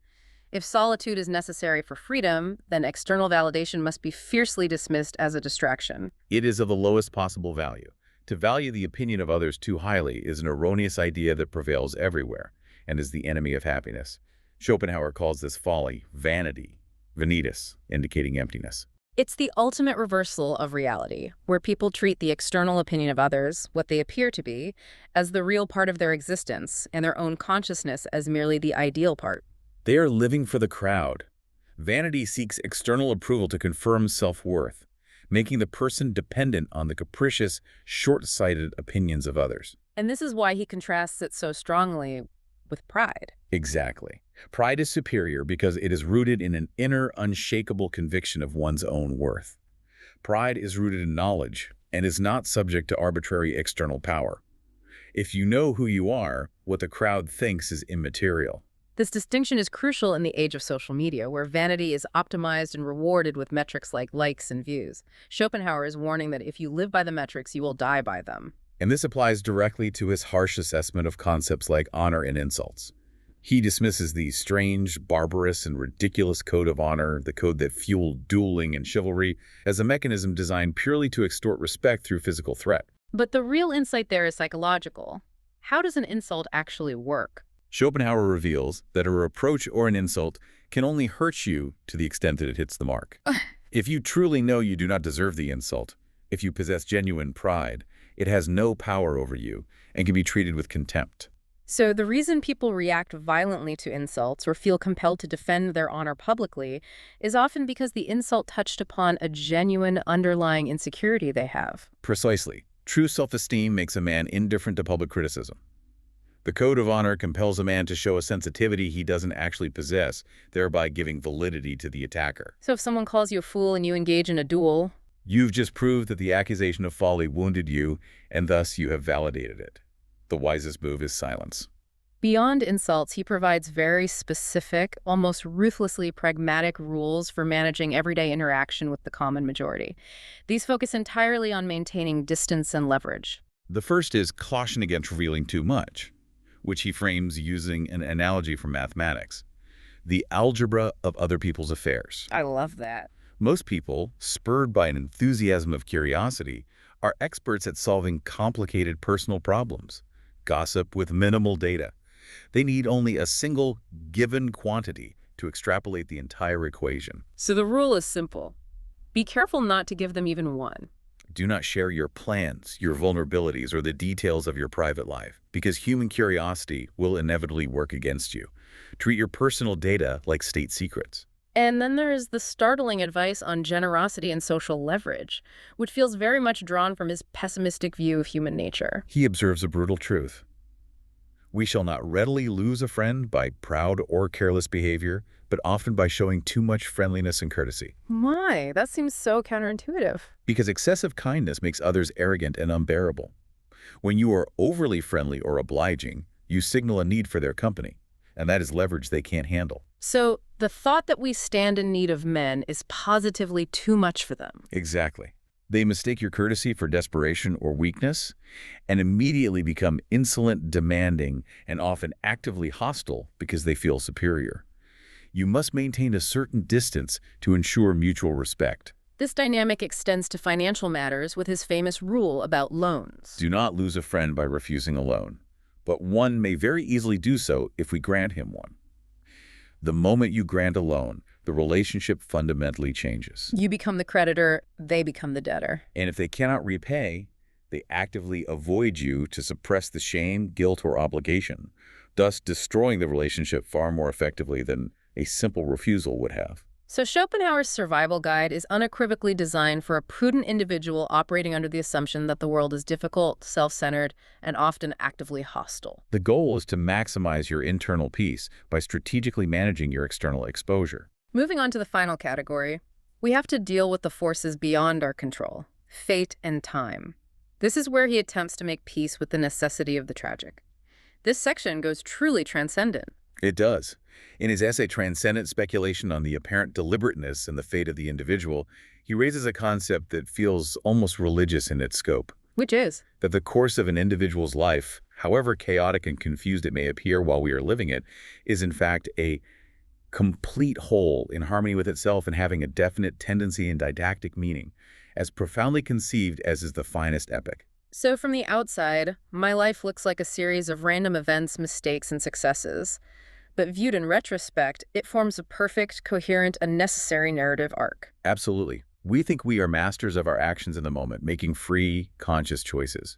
If solitude is necessary for freedom, then external validation must be fiercely dismissed as a distraction. It is of the lowest possible value. To value the opinion of others too highly is an erroneous idea that prevails everywhere and is the enemy of happiness. Schopenhauer calls this folly vanity, vanitas, indicating emptiness. It's the ultimate reversal of reality, where people treat the external opinion of others, what they appear to be, as the real part of their existence and their own consciousness as merely the ideal part. They are living for the crowd. Vanity seeks external approval to confirm self-worth, making the person dependent on the capricious, short-sighted opinions of others. And this is why he contrasts it so strongly with pride. Exactly. Pride is superior because it is rooted in an inner, unshakable conviction of one's own worth. Pride is rooted in knowledge and is not subject to arbitrary external power. If you know who you are, what the crowd thinks is immaterial. This distinction is crucial in the age of social media, where vanity is optimized and rewarded with metrics like likes and views. Schopenhauer is warning that if you live by the metrics, you will die by them. And this applies directly to his harsh assessment of concepts like honor and insults. He dismisses the strange, barbarous, and ridiculous code of honor, the code that fueled dueling and chivalry, as a mechanism designed purely to extort respect through physical threat. But the real insight there is psychological. How does an insult actually work? Schopenhauer reveals that a reproach or an insult can only hurt you to the extent that it hits the mark. If you truly know you do not deserve the insult, if you possess genuine pride, it has no power over you and can be treated with contempt. So the reason people react violently to insults or feel compelled to defend their honor publicly is often because the insult touched upon a genuine underlying insecurity they have. Precisely. True self-esteem makes a man indifferent to public criticism. The code of honor compels a man to show a sensitivity he doesn't actually possess, thereby giving validity to the attacker. So if someone calls you a fool and you engage in a duel, you've just proved that the accusation of folly wounded you, and thus you have validated it. The wisest move is silence. Beyond insults, he provides very specific, almost ruthlessly pragmatic rules for managing everyday interaction with the common majority. These focus entirely on maintaining distance and leverage. The first is caution against revealing too much, which he frames using an analogy from mathematics. The algebra of other people's affairs. I love that. Most people, spurred by an enthusiasm of curiosity, are experts at solving complicated personal problems. Gossip with minimal data. They need only a single given quantity to extrapolate the entire equation. So the rule is simple. Be careful not to give them even one. Do not share your plans, your vulnerabilities, or the details of your private life, because human curiosity will inevitably work against you. Treat your personal data like state secrets. And then there is the startling advice on generosity and social leverage, which feels very much drawn from his pessimistic view of human nature. He observes a brutal truth. We shall not readily lose a friend by proud or careless behavior, but often by showing too much friendliness and courtesy. Why? That seems so counterintuitive. Because excessive kindness makes others arrogant and unbearable. When you are overly friendly or obliging, you signal a need for their company, and that is leverage they can't handle. So the thought that we stand in need of men is positively too much for them. Exactly. They mistake your courtesy for desperation or weakness and immediately become insolent, demanding, and often actively hostile because they feel superior. You must maintain a certain distance to ensure mutual respect. This dynamic extends to financial matters with his famous rule about loans. Do not lose a friend by refusing a loan, but one may very easily do so if we grant him one. The moment you grant a loan, the relationship fundamentally changes. You become the creditor, they become the debtor. And if they cannot repay, they actively avoid you to suppress the shame, guilt, or obligation, thus destroying the relationship far more effectively than a simple refusal would have. So Schopenhauer's survival guide is unequivocally designed for a prudent individual operating under the assumption that the world is difficult, self-centered, and often actively hostile. The goal is to maximize your internal peace by strategically managing your external exposure. Moving on to the final category, we have to deal with the forces beyond our control, fate and time. This is where he attempts to make peace with the necessity of the tragic. This section goes truly transcendent. It does. In his essay Transcendent Speculation on the Apparent Deliberateness and the Fate of the Individual, he raises a concept that feels almost religious in its scope. Which is? That the course of an individual's life, however chaotic and confused it may appear while we are living it, is in fact a complete whole in harmony with itself and having a definite tendency and didactic meaning, as profoundly conceived as is the finest epic. So from the outside, my life looks like a series of random events, mistakes, and successes. But viewed in retrospect, it forms a perfect, coherent, and necessary narrative arc. Absolutely. We think we are masters of our actions in the moment, making free, conscious choices.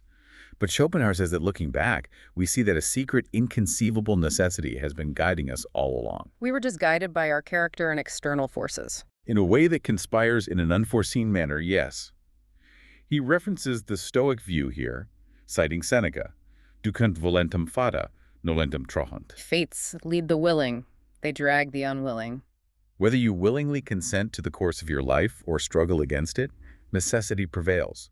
But Schopenhauer says that looking back, we see that a secret, inconceivable necessity has been guiding us all along, We were just guided by our character and external forces. in a way that conspires in an unforeseen manner, yes. He references the Stoic view here, citing Seneca, Ducunt volentem fata, nolentem trohunt. Fates lead the willing, they drag the unwilling. Whether you willingly consent to the course of your life or struggle against it, necessity prevails.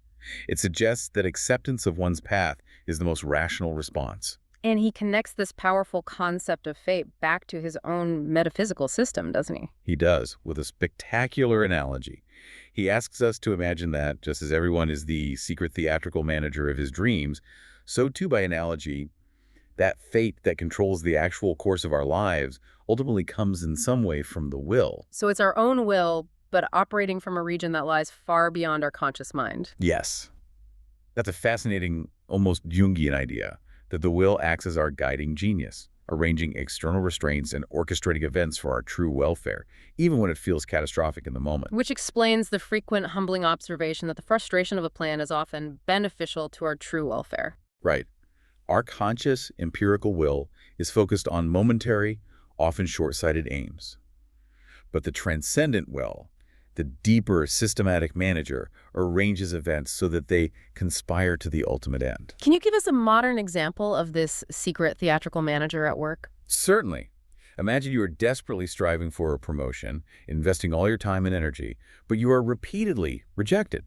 It suggests that acceptance of one's path is the most rational response. And he connects this powerful concept of fate back to his own metaphysical system, doesn't he? He does, with a spectacular analogy. He asks us to imagine that, just as everyone is the secret theatrical manager of his dreams, so too by analogy, that fate that controls the actual course of our lives ultimately comes in some way from the will. So it's our own will, but operating from a region that lies far beyond our conscious mind. Yes. That's a fascinating, almost Jungian idea, that the will acts as our guiding genius, arranging external restraints and orchestrating events for our true welfare, even when it feels catastrophic in the moment. Which explains the frequent humbling observation that the frustration of a plan is often beneficial to our true welfare. Right. Our conscious, empirical will is focused on momentary, often short-sighted aims. But the transcendent will, the deeper, systematic manager, arranges events so that they conspire to the ultimate end. Can you give us a modern example of this secret theatrical manager at work? Certainly. Imagine you are desperately striving for a promotion, investing all your time and energy, but you are repeatedly rejected.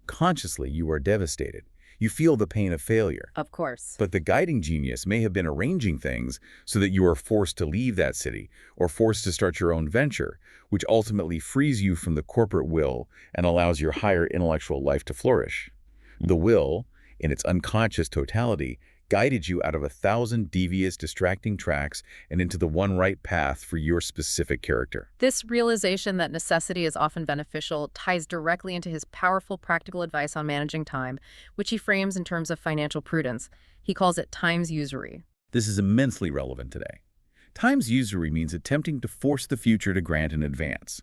Consciously, you are devastated. You feel the pain of failure. Of course. But the guiding genius may have been arranging things so that you are forced to leave that city or forced to start your own venture, which ultimately frees you from the corporate will and allows your higher intellectual life to flourish. The will, in its unconscious totality, guided you out of 1,000 devious, distracting tracks and into the one right path for your specific character. This realization that necessity is often beneficial ties directly into his powerful practical advice on managing time, which he frames in terms of financial prudence. He calls it time's usury. This is immensely relevant today. Time's usury means attempting to force the future to grant in advance.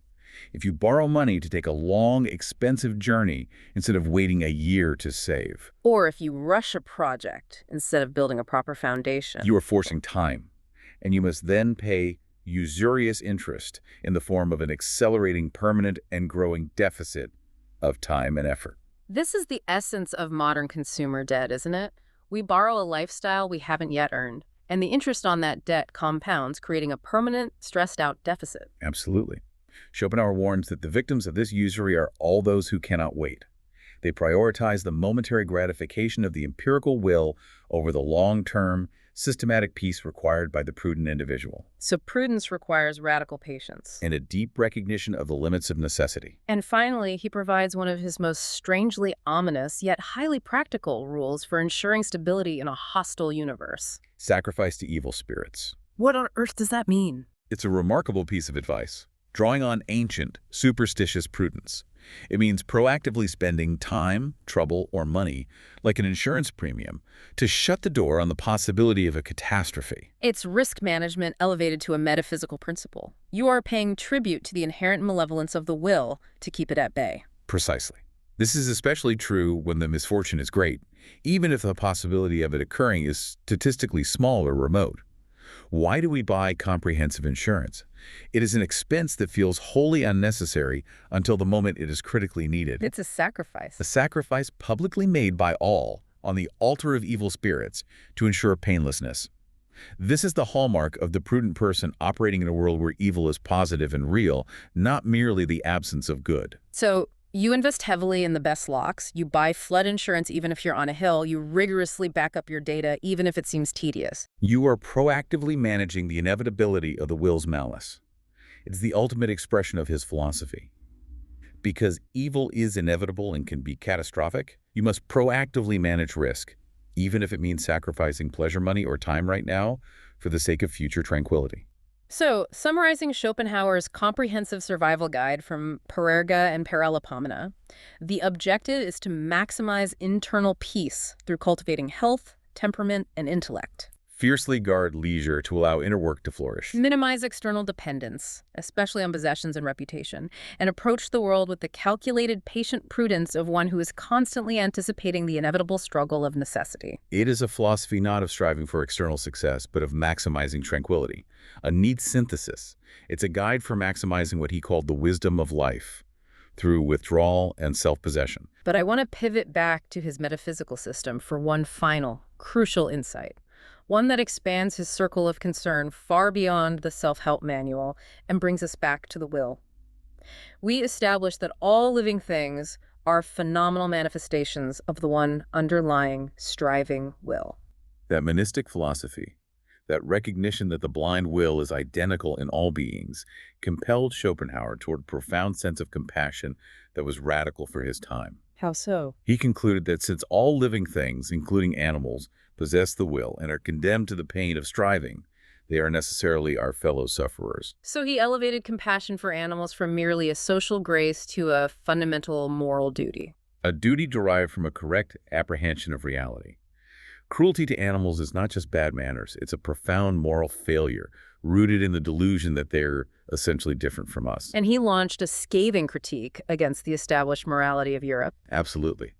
If you borrow money to take a long, expensive journey instead of waiting a year to save, Or if you rush a project instead of building a proper foundation. you are forcing time, and you must then pay usurious interest in the form of an accelerating, permanent, and growing deficit of time and effort. This is the essence of modern consumer debt, isn't it? We borrow a lifestyle we haven't yet earned, and the interest on that debt compounds, creating a permanent, stressed-out deficit. Absolutely. Schopenhauer warns that the victims of this usury are all those who cannot wait. They prioritize the momentary gratification of the empirical will over the long-term, systematic peace required by the prudent individual, So prudence requires radical patience. and a deep recognition of the limits of necessity. And finally, he provides one of his most strangely ominous yet highly practical rules for ensuring stability in a hostile universe. Sacrifice to evil spirits. What on earth does that mean? It's a remarkable piece of advice, drawing on ancient, superstitious prudence. It means proactively spending time, trouble, or money, like an insurance premium, to shut the door on the possibility of a catastrophe. It's risk management elevated to a metaphysical principle. You are paying tribute to the inherent malevolence of the will to keep it at bay. Precisely. This is especially true when the misfortune is great, even if the possibility of it occurring is statistically small or remote. Why do we buy comprehensive insurance? It is an expense that feels wholly unnecessary until the moment it is critically needed. It's a sacrifice. A sacrifice publicly made by all on the altar of evil spirits to ensure painlessness. This is the hallmark of the prudent person operating in a world where evil is positive and real, not merely the absence of good. So you invest heavily in the best locks, you buy flood insurance even if you're on a hill, you rigorously back up your data even if it seems tedious. You are proactively managing the inevitability of the will's malice. It's the ultimate expression of his philosophy. Because evil is inevitable and can be catastrophic, you must proactively manage risk, even if it means sacrificing pleasure money or time right now for the sake of future tranquility. So, summarizing Schopenhauer's comprehensive survival guide from Parerga and Paralipomena, the objective is to maximize internal peace through cultivating health, temperament, and intellect. Fiercely guard leisure to allow inner work to flourish. Minimize external dependence, especially on possessions and reputation, and approach the world with the calculated, patient prudence of one who is constantly anticipating the inevitable struggle of necessity. It is a philosophy not of striving for external success, but of maximizing tranquility. A neat synthesis. It's a guide for maximizing what he called the wisdom of life through withdrawal and self-possession. But I want to pivot back to his metaphysical system for one final, crucial insight. One that expands his circle of concern far beyond the self-help manual and brings us back to the will. We established that all living things are phenomenal manifestations of the one underlying, striving will. That monistic philosophy, that recognition that the blind will is identical in all beings, compelled Schopenhauer toward a profound sense of compassion that was radical for his time. How so? He concluded that since all living things, including animals, possess the will and are condemned to the pain of striving, they are necessarily our fellow sufferers. So he elevated compassion for animals from merely a social grace to a fundamental moral duty. A duty derived from a correct apprehension of reality. Cruelty to animals is not just bad manners, it's a profound moral failure, rooted in the delusion that they're essentially different from us. And he launched a scathing critique against the established morality of Europe. Absolutely.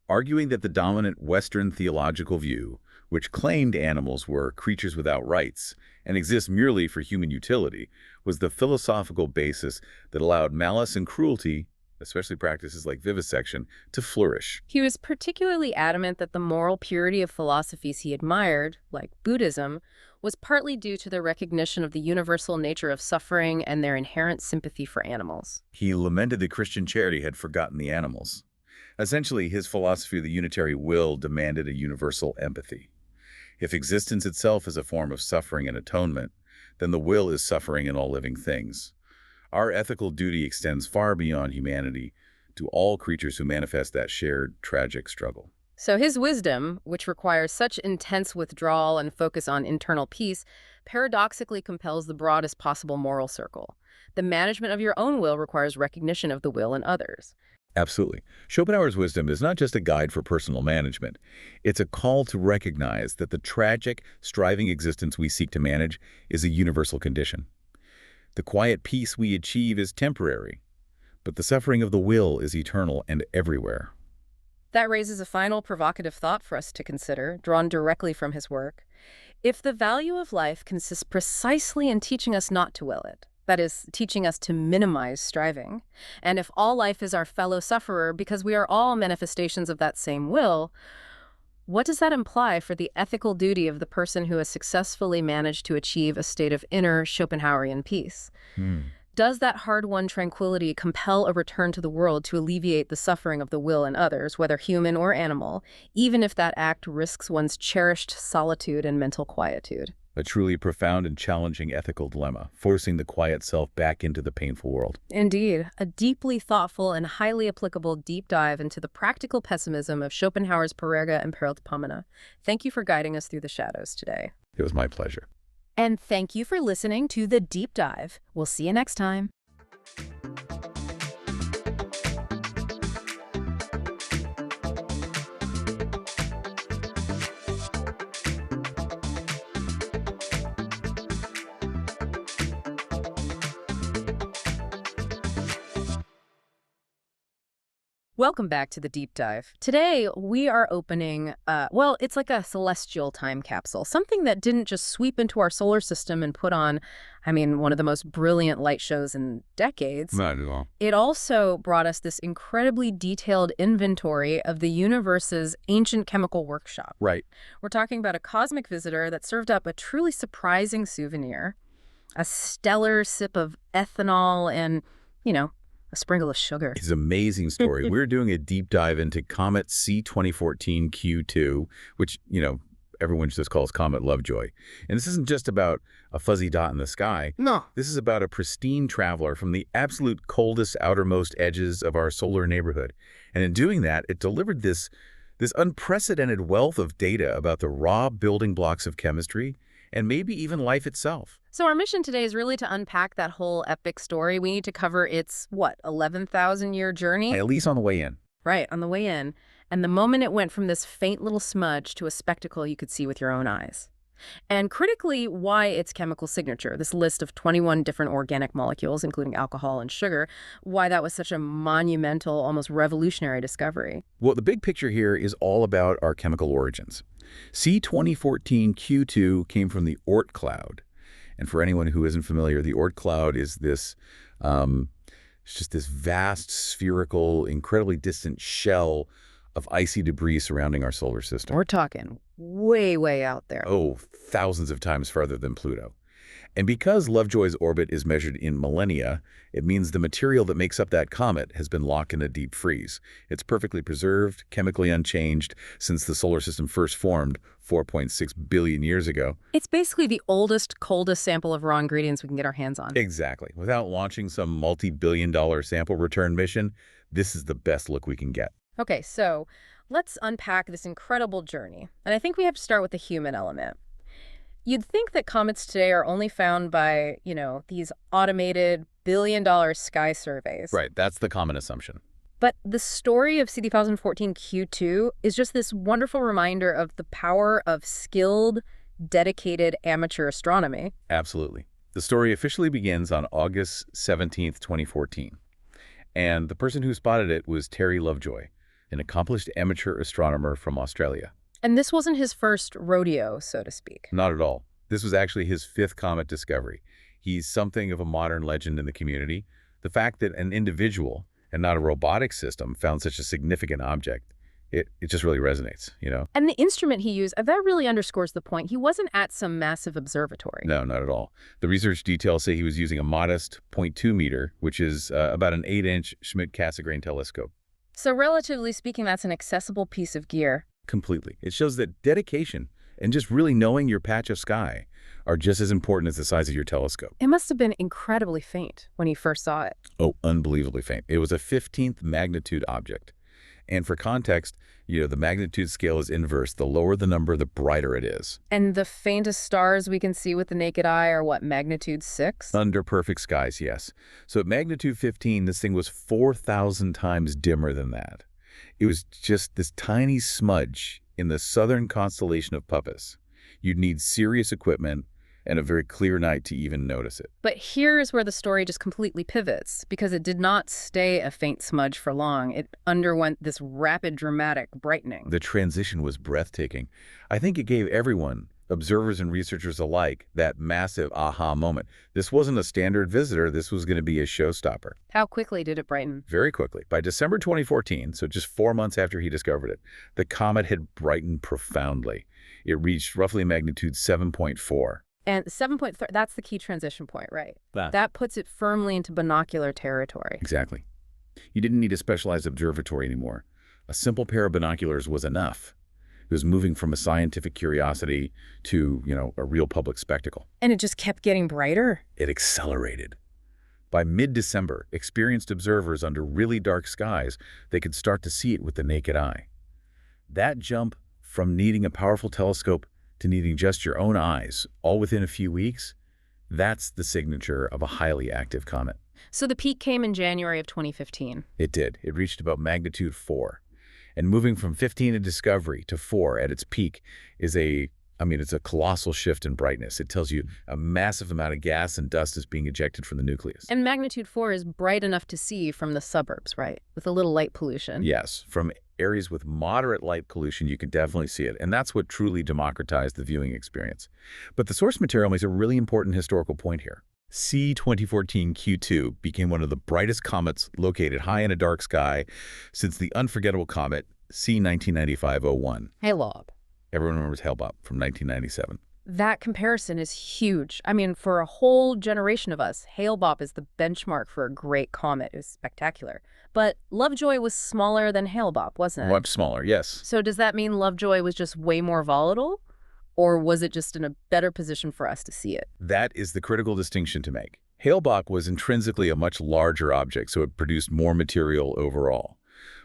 Arguing that the dominant Western theological view, which claimed animals were creatures without rights and exist merely for human utility, was the philosophical basis that allowed malice and cruelty, especially practices like vivisection, to flourish. He was particularly adamant that the moral purity of philosophies he admired, like Buddhism, was partly due to the recognition of the universal nature of suffering and their inherent sympathy for animals. He lamented that Christian charity had forgotten the animals. Essentially, his philosophy of the unitary will demanded a universal empathy. If existence itself is a form of suffering and atonement, then the will is suffering in all living things. Our ethical duty extends far beyond humanity to all creatures who manifest that shared, tragic struggle. So his wisdom, which requires such intense withdrawal and focus on internal peace, paradoxically compels the broadest possible moral circle. The management of your own will requires recognition of the will in others. Absolutely. Schopenhauer's wisdom is not just a guide for personal management. It's a call to recognize that the tragic, striving existence we seek to manage is a universal condition. The quiet peace we achieve is temporary, but the suffering of the will is eternal and everywhere. That raises a final provocative thought for us to consider, drawn directly from his work. If the value of life consists precisely in teaching us not to will it, that is, teaching us to minimize striving, and if all life is our fellow sufferer because we are all manifestations of that same will, what does that imply for the ethical duty of the person who has successfully managed to achieve a state of inner Schopenhauerian peace? Does that hard-won tranquility compel a return to the world to alleviate the suffering of the will in others, whether human or animal, even if that act risks one's cherished solitude and mental quietude? A truly profound and challenging ethical dilemma, forcing the quiet self back into the painful world. Indeed, a deeply thoughtful and highly applicable deep dive into the practical pessimism of Schopenhauer's Parerga and Paralipomena. Thank you for guiding us through the shadows today. It was my pleasure. And thank you for listening to The Deep Dive. We'll see you next time. Welcome back to The Deep Dive. Today, we are opening, well, it's like a celestial time capsule, something that didn't just sweep into our solar system and put on, one of the most brilliant light shows in decades. Not at all. It also brought us this incredibly detailed inventory of the universe's ancient chemical workshop. Right. We're talking about a cosmic visitor that served up a truly surprising souvenir, a stellar sip of ethanol and, a sprinkle of sugar. It's an amazing story. We're doing a deep dive into Comet C2014 Q2, which, everyone just calls Comet Lovejoy. And this isn't just about a fuzzy dot in the sky. No. This is about a pristine traveler from the absolute coldest, outermost edges of our solar neighborhood. And in doing that, it delivered this unprecedented wealth of data about the raw building blocks of chemistry and maybe even life itself. So our mission today is really to unpack that whole epic story. We need to cover its, 11,000-year journey? At least on the way in. Right, on the way in. And the moment it went from this faint little smudge to a spectacle you could see with your own eyes. And critically, why its chemical signature, this list of 21 different organic molecules, including alcohol and sugar, why that was such a monumental, almost revolutionary discovery. Well, the big picture here is all about our chemical origins. C2014 Q2 came from the Oort cloud. And for anyone who isn't familiar, the Oort cloud is this, it's just this vast, spherical, incredibly distant shell of icy debris surrounding our solar system. We're talking way, way out there. Oh, thousands of times farther than Pluto. And because Lovejoy's orbit is measured in millennia, it means the material that makes up that comet has been locked in a deep freeze. It's perfectly preserved, chemically unchanged, since the solar system first formed 4.6 billion years ago. It's basically the oldest, coldest sample of raw ingredients we can get our hands on. Exactly. Without launching some multi-billion-dollar sample return mission, this is the best look we can get. Okay, so let's unpack this incredible journey. And I think we have to start with the human element. You'd think that comets today are only found by, these automated billion-dollar sky surveys. Right, that's the common assumption. But the story of C2014 Q2 is just this wonderful reminder of the power of skilled, dedicated amateur astronomy. Absolutely. The story officially begins on August 17th, 2014. And the person who spotted it was Terry Lovejoy, an accomplished amateur astronomer from Australia. And this wasn't his first rodeo, so to speak. Not at all. This was actually his fifth comet discovery. He's something of a modern legend in the community. The fact that an individual, and not a robotic system, found such a significant object, it just really resonates, And the instrument he used, that really underscores the point. He wasn't at some massive observatory. No, not at all. The research details say he was using a modest 0.2 meter, which is about an 8-inch Schmidt-Cassegrain telescope. So relatively speaking, that's an accessible piece of gear. Completely. It shows that dedication and just really knowing your patch of sky are just as important as the size of your telescope. It must have been incredibly faint when he first saw it. Oh, unbelievably faint. It was a 15th magnitude object. And for context, the magnitude scale is inverse. The lower the number, the brighter it is. And the faintest stars we can see with the naked eye are what, magnitude 6? Under perfect skies, yes. So at magnitude 15, this thing was 4,000 times dimmer than that. It was just this tiny smudge in the southern constellation of Puppis. You'd need serious equipment and a very clear night to even notice it. But here's where the story just completely pivots, because it did not stay a faint smudge for long. It underwent this rapid, dramatic brightening. The transition was breathtaking. I think it gave everyone, observers and researchers alike, that massive aha moment. This wasn't a standard visitor. This was going to be a showstopper. How quickly did it brighten? Very quickly. By December 2014, so just 4 months after he discovered it, the comet had brightened profoundly. It reached roughly magnitude 7.4. And 7.3, that's the key transition point, right? That. That puts it firmly into binocular territory. Exactly. You didn't need a specialized observatory anymore. A simple pair of binoculars was enough. It was moving from a scientific curiosity to, a real public spectacle. And it just kept getting brighter? It accelerated. By mid-December, experienced observers under really dark skies, they could start to see it with the naked eye. That jump from needing a powerful telescope to needing just your own eyes, all within a few weeks, that's the signature of a highly active comet. So the peak came in January of 2015. It did. It reached about magnitude 4. And moving from 15 in discovery to 4 at its peak is it's a colossal shift in brightness. It tells you a massive amount of gas and dust is being ejected from the nucleus. And magnitude 4 is bright enough to see from the suburbs, right? With a little light pollution. Yes. From areas with moderate light pollution, you can definitely see it. And that's what truly democratized the viewing experience. But the source material makes a really important historical point here. C2014 Q2 became one of the brightest comets located high in a dark sky since the unforgettable comet C1995-01. Hale-Bopp. Everyone remembers Hale-Bopp from 1997. That comparison is huge. For a whole generation of us, Hale-Bopp is the benchmark for a great comet. It was spectacular. But Lovejoy was smaller than Hale-Bopp, wasn't it? Much smaller, yes. So does that mean Lovejoy was just way more volatile? Or was it just in a better position for us to see it? That is the critical distinction to make. Hale-Bopp was intrinsically a much larger object, so it produced more material overall.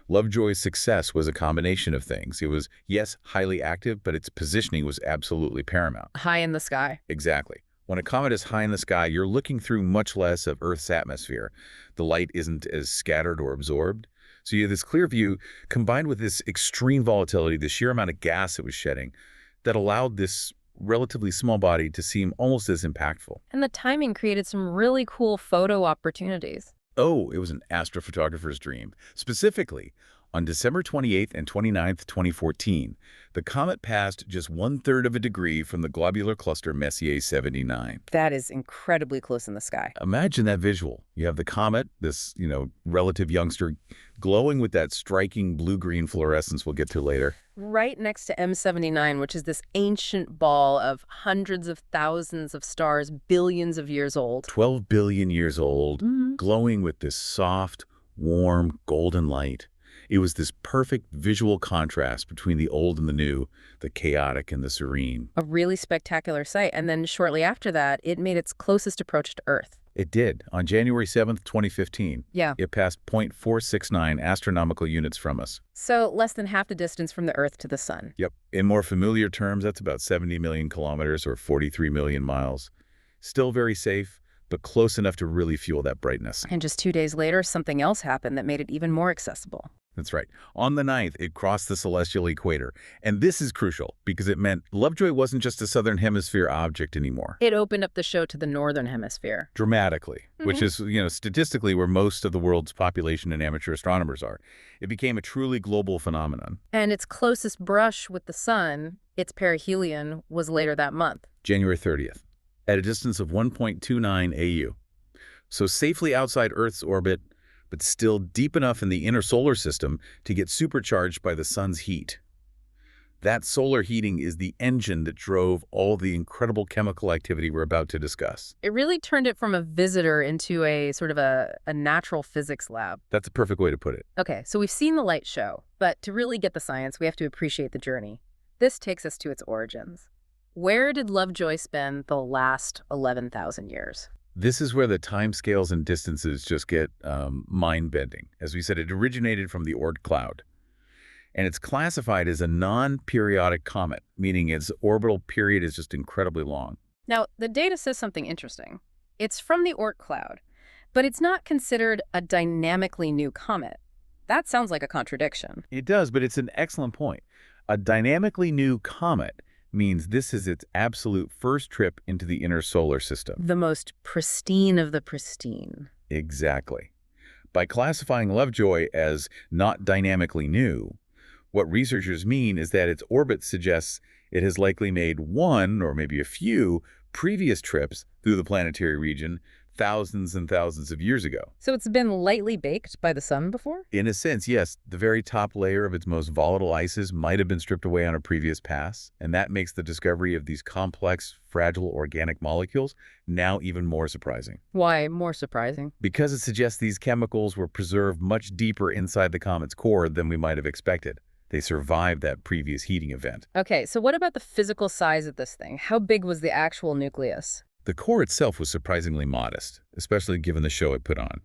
Lovejoy's success was a combination of things. It was, yes, highly active, but its positioning was absolutely paramount. High in the sky. Exactly. When a comet is high in the sky, you're looking through much less of Earth's atmosphere. The light isn't as scattered or absorbed. So you have this clear view, combined with this extreme volatility, the sheer amount of gas it was shedding, that allowed this relatively small body to seem almost as impactful. And the timing created some really cool photo opportunities. Oh, it was an astrophotographer's dream. Specifically, on December 28th and 29th, 2014, the comet passed just 1/3 of a degree from the globular cluster Messier 79. That is incredibly close in the sky. Imagine that visual. You have the comet, this, relative youngster, glowing with that striking blue-green fluorescence we'll get to later. Right next to M79, which is this ancient ball of hundreds of thousands of stars, billions of years old. 12 billion years old, glowing with this soft, warm, golden light. It was this perfect visual contrast between the old and the new, the chaotic and the serene. A really spectacular sight. And then shortly after that, it made its closest approach to Earth. It did. On January 7th, 2015, Yeah. it passed 0.469 astronomical units from us. So less than half the distance from the Earth to the sun. Yep. In more familiar terms, that's about 70 million kilometers or 43 million miles. Still very safe, but close enough to really fuel that brightness. And just 2 days later, something else happened that made it even more accessible. That's right. On the 9th, it crossed the celestial equator. And this is crucial because it meant Lovejoy wasn't just a southern hemisphere object anymore. It opened up the show to the northern hemisphere. Dramatically, which is, statistically where most of the world's population and amateur astronomers are. It became a truly global phenomenon. And its closest brush with the sun, its perihelion, was later that month. January 30th, at a distance of 1.29 AU. So safely outside Earth's orbit, but still deep enough in the inner solar system to get supercharged by the sun's heat. That solar heating is the engine that drove all the incredible chemical activity we're about to discuss. It really turned it from a visitor into a sort of a natural physics lab. That's a perfect way to put it. Okay, so we've seen the light show, but to really get the science, we have to appreciate the journey. This takes us to its origins. Where did Lovejoy spend the last 11,000 years? This is where the timescales and distances just get mind-bending. As we said, it originated from the Oort cloud. And it's classified as a non-periodic comet, meaning its orbital period is just incredibly long. Now, the data says something interesting. It's from the Oort cloud, but it's not considered a dynamically new comet. That sounds like a contradiction. It does, but it's an excellent point. A dynamically new comet means this is its absolute first trip into the inner solar system. The most pristine of the pristine. Exactly. By classifying Lovejoy as not dynamically new, what researchers mean is that its orbit suggests it has likely made one, or maybe a few, previous trips through the planetary region thousands and thousands of years ago. So it's been lightly baked by the sun before? In a sense, yes. The very top layer of its most volatile ices might have been stripped away on a previous pass, and that makes the discovery of these complex, fragile organic molecules now even more surprising. Why more surprising? Because it suggests these chemicals were preserved much deeper inside the comet's core than we might have expected. They survived that previous heating event. Okay, so what about the physical size of this thing? How big was the actual nucleus? The core itself was surprisingly modest, especially given the show it put on.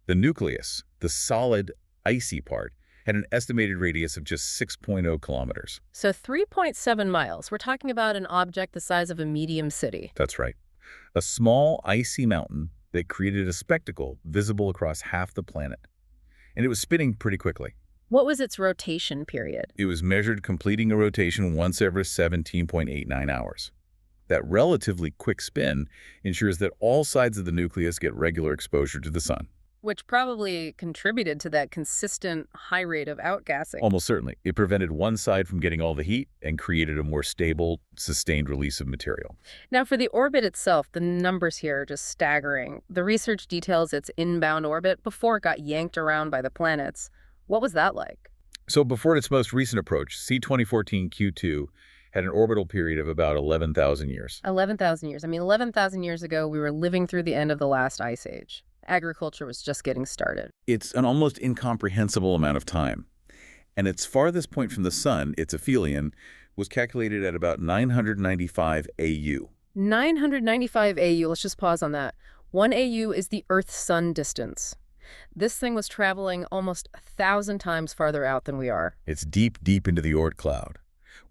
The nucleus, the solid, icy part, had an estimated radius of just 6.0 kilometers. So 3.7 miles. We're talking about an object the size of a medium city. That's right. A small, icy mountain that created a spectacle visible across half the planet. And it was spinning pretty quickly. What was its rotation period? It was measured completing a rotation once every 17.89 hours. That relatively quick spin ensures that all sides of the nucleus get regular exposure to the sun. Which probably contributed to that consistent high rate of outgassing. Almost certainly. It prevented one side from getting all the heat and created a more stable, sustained release of material. Now, for the orbit itself, the numbers here are just staggering. The research details its inbound orbit before it got yanked around by the planets. What was that like? So before its most recent approach, C-2014 Q2 had an orbital period of about 11,000 years. 11,000 years. I mean, 11,000 years ago, we were living through the end of the last ice age. Agriculture was just getting started. It's an almost incomprehensible amount of time. And its farthest point from the sun, its aphelion, was calculated at about 995 AU. 995 AU, let's just pause on that. 1 AU is the Earth-Sun distance. This thing was traveling almost 1,000 times farther out than we are. It's deep, deep into the Oort cloud.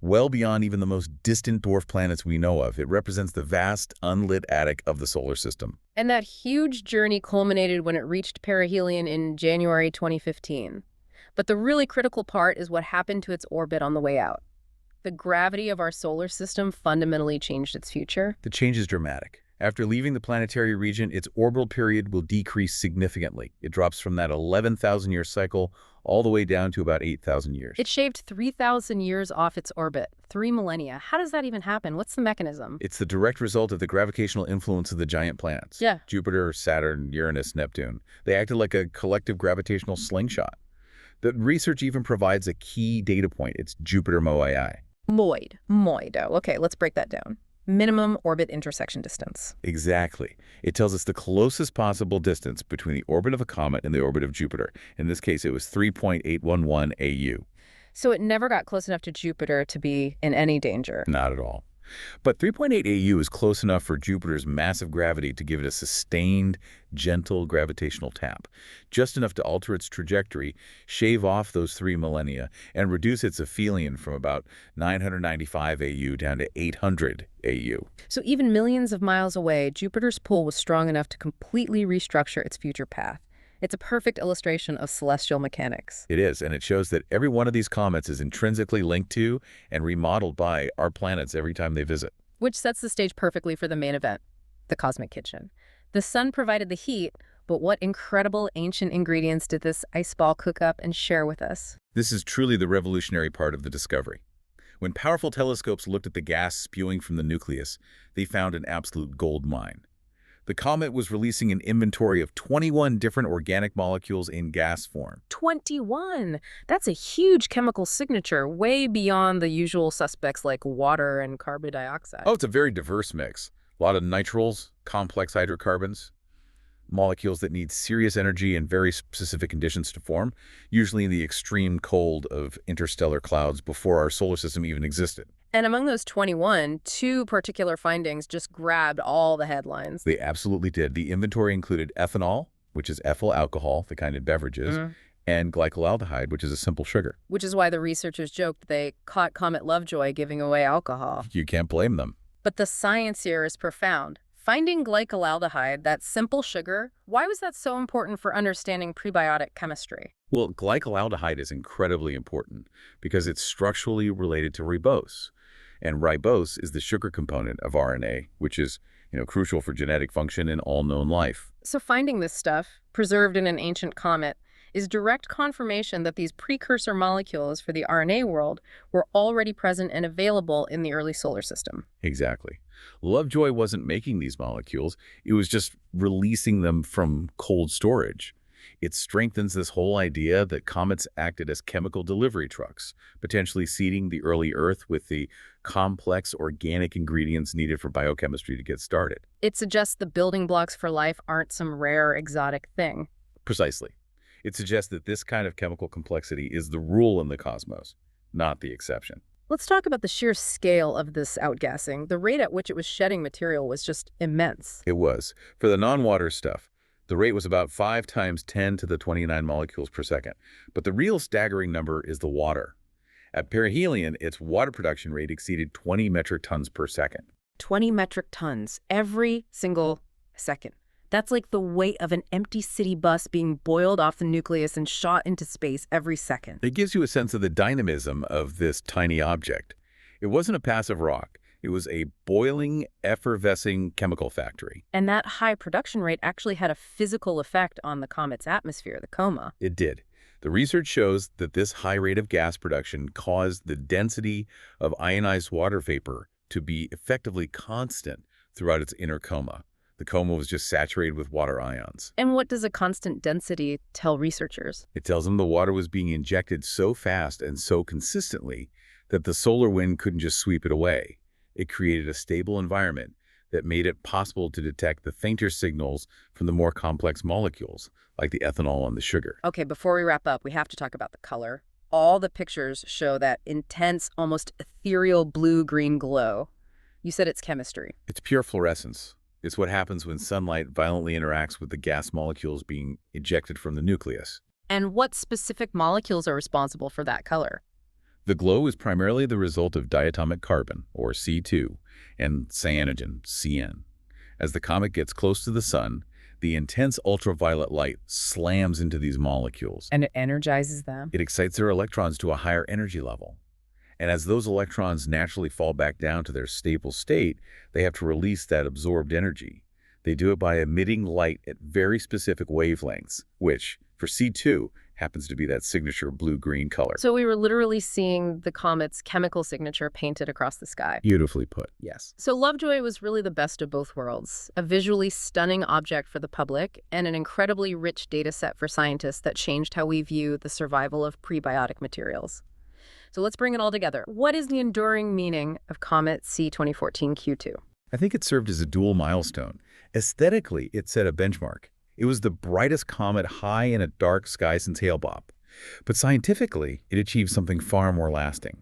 Well beyond even the most distant dwarf planets we know of. It represents the vast, unlit attic of the solar system. And that huge journey culminated when it reached perihelion in January 2015. But the really critical part is what happened to its orbit on the way out. The gravity of our solar system fundamentally changed its future. The change is dramatic. After leaving the planetary region, its orbital period will decrease significantly. It drops from that 11,000-year cycle all the way down to about 8,000 years. It shaved 3,000 years off its orbit, 3 millennia. How does that even happen? What's the mechanism? It's the direct result of the gravitational influence of the giant planets. Yeah. Jupiter, Saturn, Uranus, Neptune. They acted like a collective gravitational slingshot. The research even provides a key data point. It's Jupiter MOII. Moido. Okay, let's break that down. Minimum orbit intersection distance. Exactly. It tells us the closest possible distance between the orbit of a comet and the orbit of Jupiter. In this case, it was 3.811 AU. So it never got close enough to Jupiter to be in any danger. Not at all. But 3.8 AU is close enough for Jupiter's massive gravity to give it a sustained, gentle gravitational tap, just enough to alter its trajectory, shave off those 3 millennia, and reduce its aphelion from about 995 AU down to 800 AU. So even millions of miles away, Jupiter's pull was strong enough to completely restructure its future path. It's a perfect illustration of celestial mechanics. It is, and it shows that every one of these comets is intrinsically linked to and remodeled by our planets every time they visit. Which sets the stage perfectly for the main event, the cosmic kitchen. The sun provided the heat, but what incredible ancient ingredients did this ice ball cook up and share with us? This is truly the revolutionary part of the discovery. When powerful telescopes looked at the gas spewing from the nucleus, they found an absolute gold mine. The comet was releasing an inventory of 21 different organic molecules in gas form. 21! That's a huge chemical signature, way beyond the usual suspects like water and carbon dioxide. Oh, it's a very diverse mix. A lot of nitriles, complex hydrocarbons, molecules that need serious energy and very specific conditions to form, usually in the extreme cold of interstellar clouds before our solar system even existed. And among those 21, 2 particular findings just grabbed all the headlines. They absolutely did. The inventory included ethanol, which is ethyl alcohol, the kind in beverages, and glycolaldehyde, which is a simple sugar. Which is why the researchers joked they caught Comet Lovejoy giving away alcohol. You can't blame them. But the science here is profound. Finding glycolaldehyde, that simple sugar, why was that so important for understanding prebiotic chemistry? Well, glycolaldehyde is incredibly important because it's structurally related to ribose. And ribose is the sugar component of RNA, which is, crucial for genetic function in all known life. So finding this stuff, preserved in an ancient comet, is direct confirmation that these precursor molecules for the RNA world were already present and available in the early solar system. Exactly. Lovejoy wasn't making these molecules. It was just releasing them from cold storage. It strengthens this whole idea that comets acted as chemical delivery trucks, potentially seeding the early Earth with the complex organic ingredients needed for biochemistry to get started. It suggests the building blocks for life aren't some rare exotic thing. Precisely. It suggests that this kind of chemical complexity is the rule in the cosmos, not the exception. Let's talk about the sheer scale of this outgassing. The rate at which it was shedding material was just immense. It was. For the non-water stuff, the rate was about 5 times 10 to the 29 molecules per second. But the real staggering number is the water. At perihelion, its water production rate exceeded 20 metric tons per second. 20 metric tons every single second. That's like the weight of an empty city bus being boiled off the nucleus and shot into space every second. It gives you a sense of the dynamism of this tiny object. It wasn't a passive rock. It was a boiling, effervescing chemical factory. And that high production rate actually had a physical effect on the comet's atmosphere, the coma. It did. The research shows that this high rate of gas production caused the density of ionized water vapor to be effectively constant throughout its inner coma. The coma was just saturated with water ions. And what does a constant density tell researchers? It tells them the water was being injected so fast and so consistently that the solar wind couldn't just sweep it away. It created a stable environment that made it possible to detect the fainter signals from the more complex molecules, like the ethanol and the sugar. Okay, before we wrap up, we have to talk about the color. All the pictures show that intense, almost ethereal blue-green glow. You said it's chemistry. It's pure fluorescence. It's what happens when sunlight violently interacts with the gas molecules being ejected from the nucleus. And what specific molecules are responsible for that color? The glow is primarily the result of diatomic carbon, or C2, and cyanogen, CN. As the comet gets close to the sun, the intense ultraviolet light slams into these molecules. And it energizes them? It excites their electrons to a higher energy level. And as those electrons naturally fall back down to their stable state, they have to release that absorbed energy. They do it by emitting light at very specific wavelengths, which, for C2, happens to be that signature blue-green color. So we were literally seeing the comet's chemical signature painted across the sky. Beautifully put, yes. So Lovejoy was really the best of both worlds, a visually stunning object for the public and an incredibly rich data set for scientists that changed how we view the survival of prebiotic materials. So let's bring it all together. What is the enduring meaning of Comet C2014-Q2? I think it served as a dual milestone. Aesthetically, it set a benchmark. It was the brightest comet high in a dark sky since Hale-Bopp. But scientifically, it achieved something far more lasting.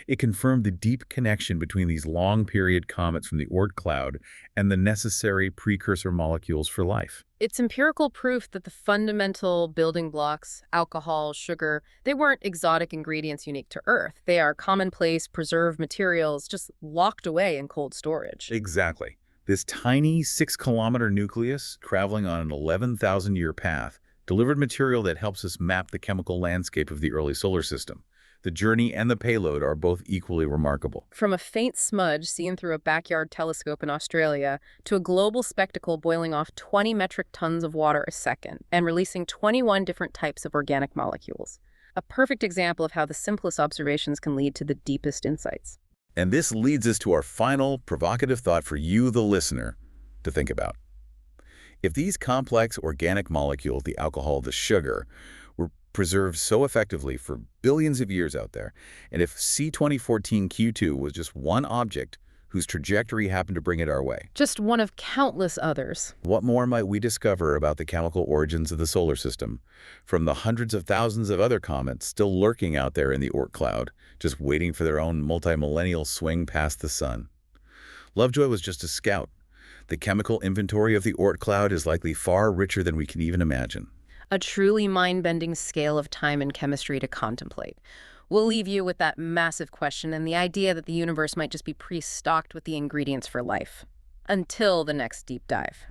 It confirmed the deep connection between these long-period comets from the Oort cloud and the necessary precursor molecules for life. It's empirical proof that the fundamental building blocks, alcohol, sugar, they weren't exotic ingredients unique to Earth. They are commonplace, preserved materials just locked away in cold storage. Exactly. This tiny 6-kilometer nucleus, traveling on an 11,000-year path, delivered material that helps us map the chemical landscape of the early solar system. The journey and the payload are both equally remarkable. From a faint smudge seen through a backyard telescope in Australia to a global spectacle boiling off 20 metric tons of water a second and releasing 21 different types of organic molecules. A perfect example of how the simplest observations can lead to the deepest insights. And this leads us to our final provocative thought for you, the listener, to think about. If these complex organic molecules, the alcohol, the sugar, were preserved so effectively for billions of years out there, and if C2014-Q2 was just one object whose trajectory happened to bring it our way, Just one of countless others. what more might we discover about the chemical origins of the solar system from the hundreds of thousands of other comets still lurking out there in the Oort cloud, just waiting for their own multi-millennial swing past the sun? Lovejoy was just a scout. The chemical inventory of the Oort cloud is likely far richer than we can even imagine. A truly mind-bending scale of time and chemistry to contemplate. We'll leave you with that massive question and the idea that the universe might just be pre-stocked with the ingredients for life. Until the next deep dive.